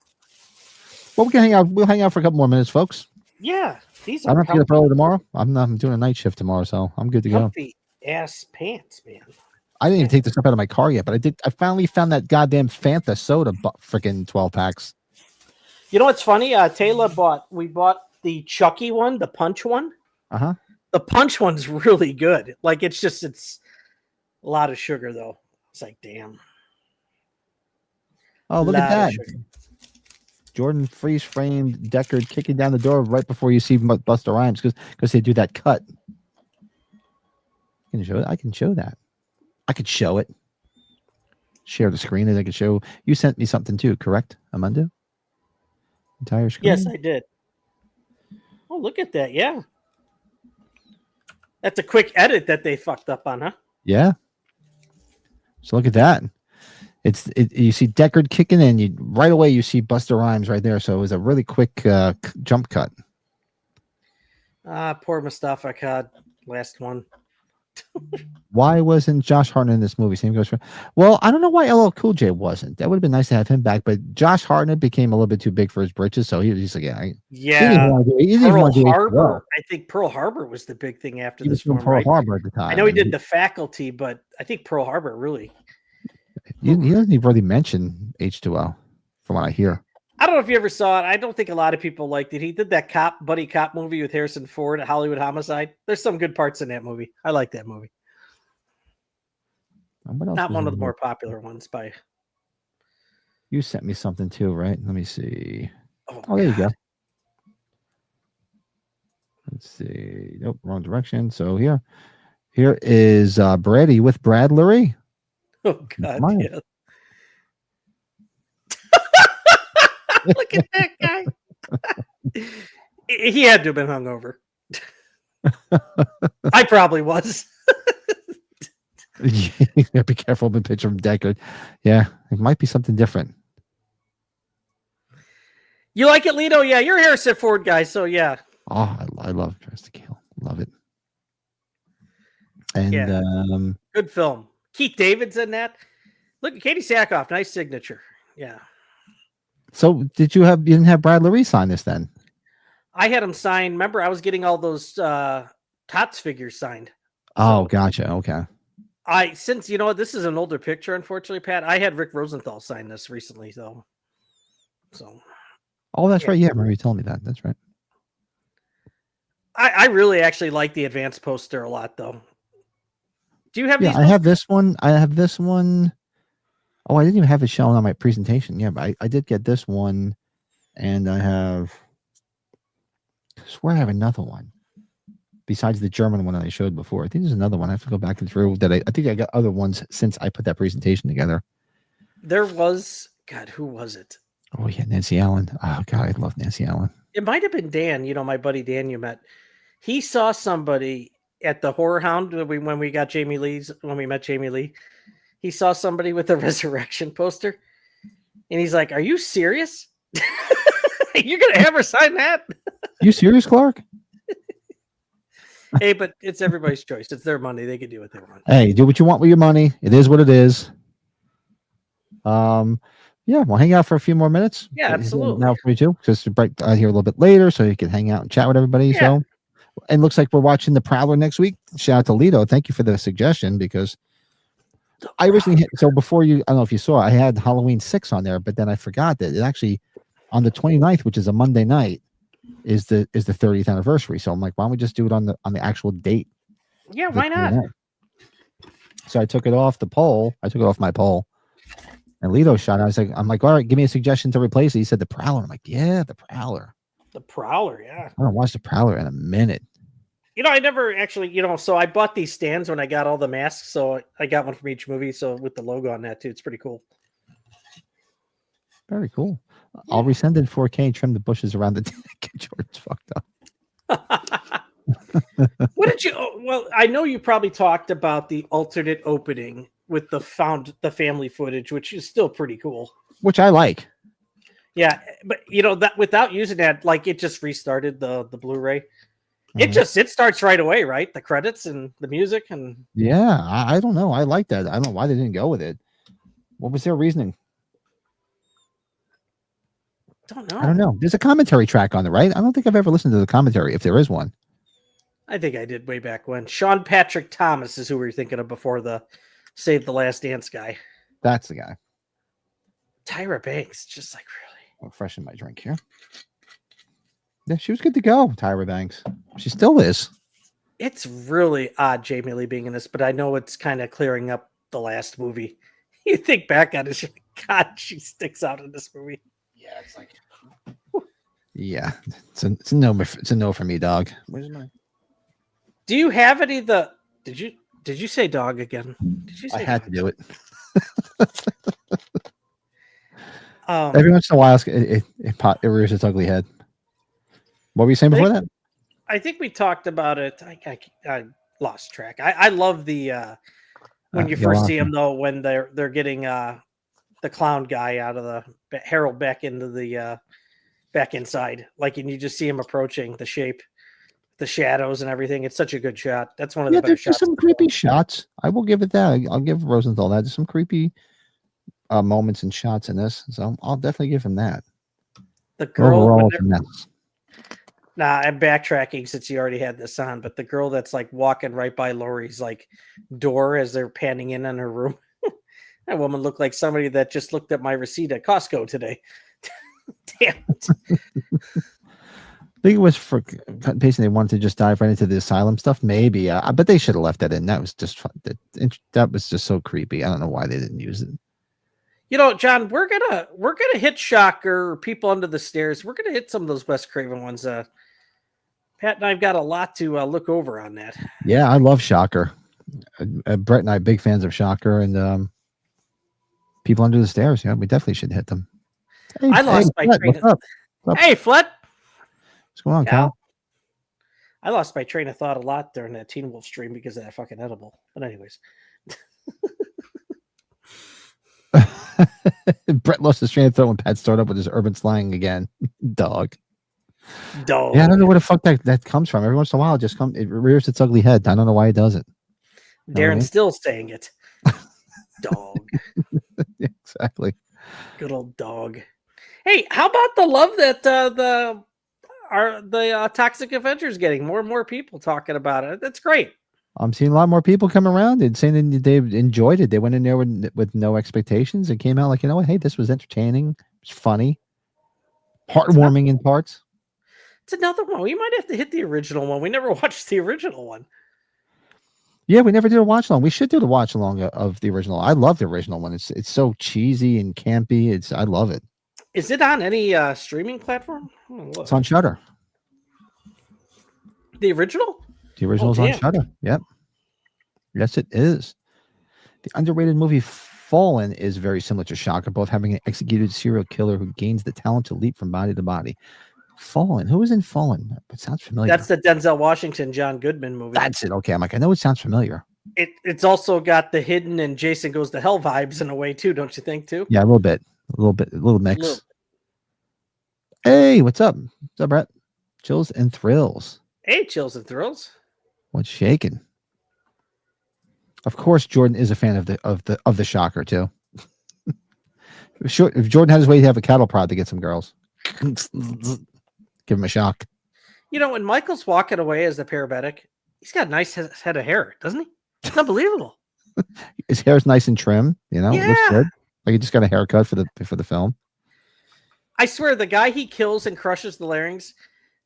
Well, we can hang out. We'll hang out for a couple more minutes, folks. Yeah, these I are don't have to get up early tomorrow. I'm doing a night shift tomorrow, so I'm good to go. comfy ass pants, man. I didn't even take the stuff out of my car yet, but I did. I finally found that goddamn Fanta soda, freaking 12 packs. You know what's funny? Taylor we bought the Chucky one, the punch one. Uh-huh. The punch one's really good. Like it's a lot of sugar though. It's like, damn. Oh, look at Lot of that. sugar. Jordan freeze framed Deckard kicking down the door right before you see Busta Rhymes because they do that cut. I can show it. I can show that. I could show it. Share the screen and I could show. You sent me something too, correct, Amanda? Entire screen. Yes, I did. Oh, look at that. Yeah. That's a quick edit that they fucked up on, huh? Yeah. So look at that. You see Deckard kicking in, right away you see Busta Rhymes right there. So it was a really quick jump cut. Poor Mustafa Khan, last one. Why wasn't Josh Hartnett in this movie? Same goes for. Well, I don't know why LL Cool J wasn't. That would have been nice to have him back, but Josh Hartnett became a little bit too big for his britches, so he's like, yeah. He didn't want to do Pearl it. Harbor. I think Pearl Harbor was the big thing after He was this from one, Pearl right? Harbor at the time. I know he did The Faculty, but I think Pearl Harbor really. He doesn't even really mention H2O, from what I hear. I don't know if you ever saw it. I don't think a lot of people liked it. He did that buddy cop movie with Harrison Ford, Hollywood Homicide. There's some good parts in that movie. I like that movie. What else Not was one in of the here? more popular ones by. You sent me something too, right? Let me see. Oh, There you go. God. Let's see. Nope, wrong direction. So here is Brady with Brad Lurie. Oh, God. Mine. Yeah. Look at that guy. He had to have been hungover. I probably was. You gotta be careful of the picture of Deckard. Yeah, it might be something different. You like it, Lito? Yeah, you're a Harrison Ford guy, so yeah. Oh, I love Dress to Kill. Love it. And Yeah. Good film. Keith David's in that. Look, Katie Sackhoff, nice signature. Yeah. so you didn't have Brad Lurie sign this then? I had him sign. Remember, I was getting all those Tots figures signed. Oh, So- gotcha. Okay. Since you know this is an older picture, unfortunately, Pat. I had Rick Rosenthal sign this recently, though. So Oh, that's Yeah. right. Yeah, remember you telling me that. That's right. I really actually like the advanced poster a lot, though. Do you have Yeah, these? I have this one. I have this one. Oh, I didn't even have it shown on my presentation. Yeah, but I did get this one, and I swear I have another one besides the German one that I showed before. I think there's another one. I have to go back and through that. I think I got other ones since I put that presentation together. There was God. Who was it? Oh yeah, Nancy Allen. Oh God, I love Nancy Allen. It might have been Dan. You know, my buddy Dan. You met. He saw somebody at the Horror Hound when we met Jamie Lee. He saw somebody with a resurrection poster, and he's like, "Are you serious? You're gonna have her sign that?" You serious, Clark? Hey, but it's everybody's choice. It's their money. They can do what they want. Hey, do what you want with your money. It is what it is. Yeah, we'll hang out for a few more minutes. Yeah, absolutely. Now for me too, just to break out here a little bit later, so you can hang out and chat with everybody. Yeah. So, and looks like we're watching The Prowler next week. Shout out to Lito. Thank you for the suggestion because I originally so before you, I don't know if you saw, I had Halloween 6 on there, but then I forgot that it actually on the 29th, which is a Monday night, is the 30th anniversary. So I'm like, why don't we just do it on the actual date? Yeah, the why not? 29th? So I took it off the poll. I took it off my poll. And Lito shot. I'm like, all right, give me a suggestion to replace it. He said The Prowler. I'm like, yeah, The Prowler. The Prowler, yeah. I haven't watched The Prowler in a minute. You know, I never actually, so I bought these stands when I got all the masks. So I got one from each movie. So with the logo on that too, it's pretty cool. Very cool. I'll resend it in 4K and trim the bushes around the deck. George's fucked up. What did you? Well, I know you probably talked about the alternate opening with the family footage, which is still pretty cool. Which I like. Yeah, but that without using that, like it just restarted the Blu-ray. Mhm. It starts right away, right? The credits and the music and Yeah, I don't know. I like that. I don't know why they didn't go with it. What was their reasoning? don't know. I don't know. There's a commentary track on it, right? I don't think I've ever listened to the commentary, if there is one. I think I did way back when. Sean Patrick Thomas is who we were thinking of before the Save the Last Dance guy. That's the guy. Tyra Banks, just like really. I'll freshen my drink here. Yeah, she was good to go, Tyra Banks. She still is. It's really odd Jamie Lee being in this, but I know it's kind of clearing up the last movie. You think back on it, you're like, God, she sticks out in this movie. Yeah, it's like. Yeah, it's a no. It's a no for me, dog. Where's my? Do you have any of the? Did you say dog again? Did you say I had dog? to do it. Um, Every once in a while, it rears its ugly head. What were you saying before that? I think we talked about it. I lost track. I love the when you first see him though, when they're getting the clown guy out of the Harold back into the back inside, like, and you just see him approaching the shape, the shadows and everything. It's such a good shot. That's one of the better There's shots. some creepy shots. I will give it that. I'll give Rosenthal that. There's some creepy moments and shots in this, so I'll definitely give him that. The girl. Overall, it's a mess. Nah, I'm backtracking since you already had this on, but the girl that's like walking right by Laurie's like door as they're panning in on her room. That woman looked like somebody that just looked at my receipt at Costco today. Damn it. I think it was for cut and pasting. They wanted to just dive right into the asylum stuff. Maybe, but they should have left that in. That was just fun. That was just so creepy. I don't know why they didn't use it. You know, John, we're gonna hit Shocker or People Under the Stairs. We're gonna hit some of those Wes Craven ones. Pat and I've got a lot to look over on that. Yeah, I love Shocker. Brett and I are big fans of Shocker and People Under the Stairs. Yeah, we definitely should hit them. Hey, I lost my Flet, train. what's up? What's up? Hey, Flet. What's going on, Cal? I lost my train of thought a lot during that Teen Wolf stream because of that fucking edible. But anyways. Brett lost his train of thought when Pat started up with his urban slang again. Dog. Dog. Yeah, I don't know where the fuck that comes from. Every once in a while, it rears its ugly head. I don't know why it does it. Darren's still saying it. Dog. Exactly. Good old dog. Hey, how about the love that the Toxic Avengers getting? More and more people talking about it. That's great. I'm seeing a lot more people come around and saying that they enjoyed it. They went in there with no expectations and came out like, you know what? Hey, this was entertaining. It's funny. Heartwarming in parts. It's another one. We might have to hit the original one. We never watched the original one. Yeah, we never did a watch along. We should do the watch along of the original. I love the original one. It's so cheesy and campy. I love it. Is it on any streaming platform? It's on Shudder. The original? The original's on Shudder. Yep. Yes, it is. The underrated movie Fallen is very similar to Shocker, both having an executed serial killer who gains the talent to leap from body to body. Fallen. Who was in Fallen? It sounds familiar. That's the Denzel Washington, John Goodman movie. That's it. Okay. I'm like, I know it sounds familiar. It's also got the Hidden and Jason Goes to Hell vibes in a way too, don't you think too? Yeah, a little bit. A little mix. Hey, what's up? What's up, Brett? Chills and Thrills. Hey, Chills and Thrills. What's shaking? Of course, Jordan is a fan of the Shocker too. Sure, if Jordan had his way, he'd have a cattle prod to get some girls. Give him a shock. You know, when Michael's walking away as the paramedic, he's got a nice head of hair, doesn't he? It's unbelievable. His hair's nice and trim. You know, it looks good. Like he just got a haircut for the film. I swear, the guy he kills and crushes the larynx.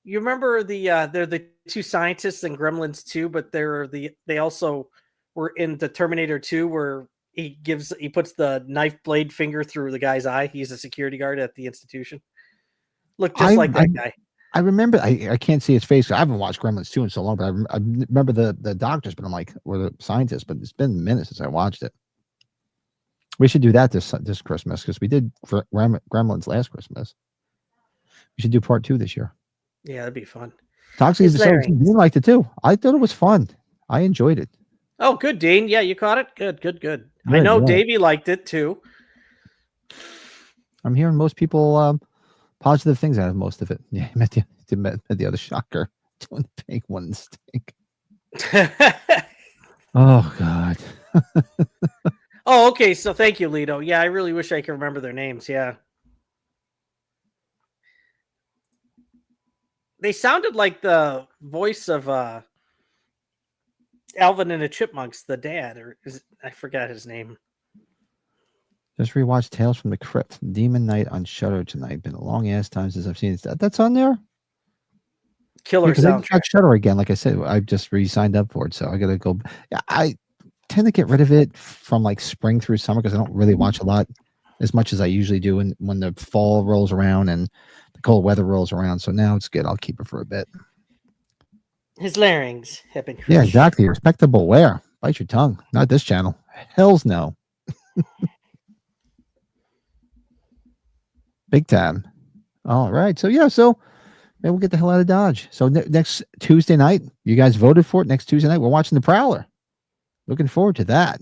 You remember they're the two scientists in Gremlins 2, but they also were in the Terminator 2 where he puts the knife blade finger through the guy's eye. He's a security guard at the institution. Look just like that guy. I remember. I can't see his face. I haven't watched Gremlins 2 in so long, but I remember the doctors. But I'm like, or the scientists. But it's been a minute since I watched it. We should do that this Christmas because we did Gremlins last Christmas. We should do part 2 this year. Yeah, that'd be fun. Toxic is the you liked it too. I thought it was fun. I enjoyed it. Oh, good, Dean. Yeah, you caught it. Good. I know Davey liked it too. I'm hearing most people positive things out of most of it. Yeah, met the other Shocker doing the pink one stink. Oh God. Oh, okay. So thank you, Lido. Yeah, I really wish I could remember their names. Yeah. They sounded like the voice of Alvin and the Chipmunks, the dad, I forgot his name. Just rewatched Tales from the Crypt, Demon Night on Shudder tonight. Been a long ass time since I've seen it. That's on there. Killer soundtrack. I Shudder again. Like I said, I just re-signed up for it, so I gotta go. I tend to get rid of it from like spring through summer because I don't really watch a lot as much as I usually do when the fall rolls around and the cold weather rolls around. So now it's good. I'll keep it for a bit. His larynx have been crushed. Yeah, exactly. Respectable wear. Bite your tongue. Not this channel. Hell's no. Big time. All right. So maybe we'll get the hell out of Dodge. So next Tuesday night, you guys voted for it. Next Tuesday night, we're watching The Prowler. Looking forward to that.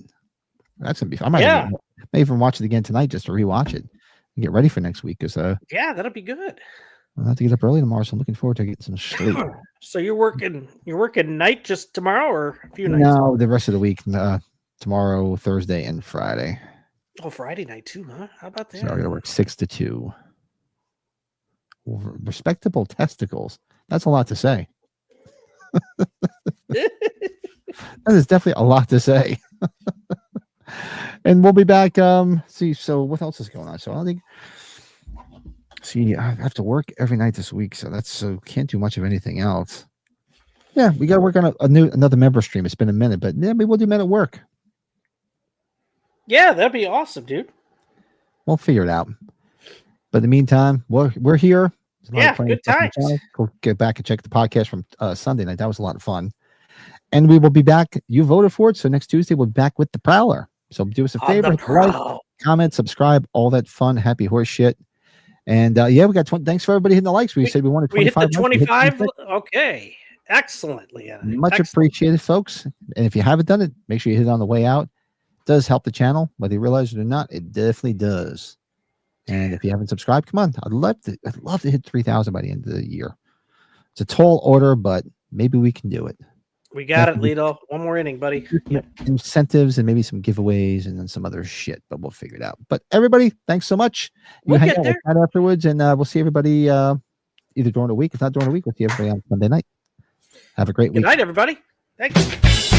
That's gonna be fun. I may even watch it again tonight just to rewatch it and get ready for next week. Because yeah, that'll be good. I'll have to get up early tomorrow, so I'm looking forward to getting some sleep. So you're working night just tomorrow or a few nights? No, the rest of the week. Tomorrow, Thursday, and Friday. Oh, Friday night too, huh? How about that? So I gotta work 6 to 2. Respectable testicles. That's a lot to say. That is definitely a lot to say. And we'll be back. See, so what else is going on? So I don't think. See, I have to work every night this week, so can't do much of anything else. Yeah, we got to work on another member stream. It's been a minute, but yeah, maybe we'll do Men at Work. Yeah, that'd be awesome, dude. We'll figure it out. But in the meantime, we're here. Yeah, good times. Go get back and check the podcast from Sunday night. That was a lot of fun. And we will be back. You voted for it, so next Tuesday we'll be back with the Prowler. So do us a favor, like, comment, subscribe, all that fun, happy horse shit. And yeah, we got 20. Thanks for everybody hitting the likes. We said we wanted 25. We hit the 25. Okay, excellent, Leanna. Much appreciated, folks. And if you haven't done it, make sure you hit it on the way out. It does help the channel, whether you realize it or not. It definitely does. And if you haven't subscribed, come on. I'd love to hit 3,000 by the end of the year. It's a tall order, but maybe we can do it. We got it, Lito. One more inning, buddy. Incentives and maybe some giveaways and then some other shit, but we'll figure it out. But everybody, thanks so much. We'll hang get out there. with Pat afterwards, and we'll see everybody either during the week. If not during the week, we'll see everybody on Monday night. Have a great week. Good night, everybody. Thanks.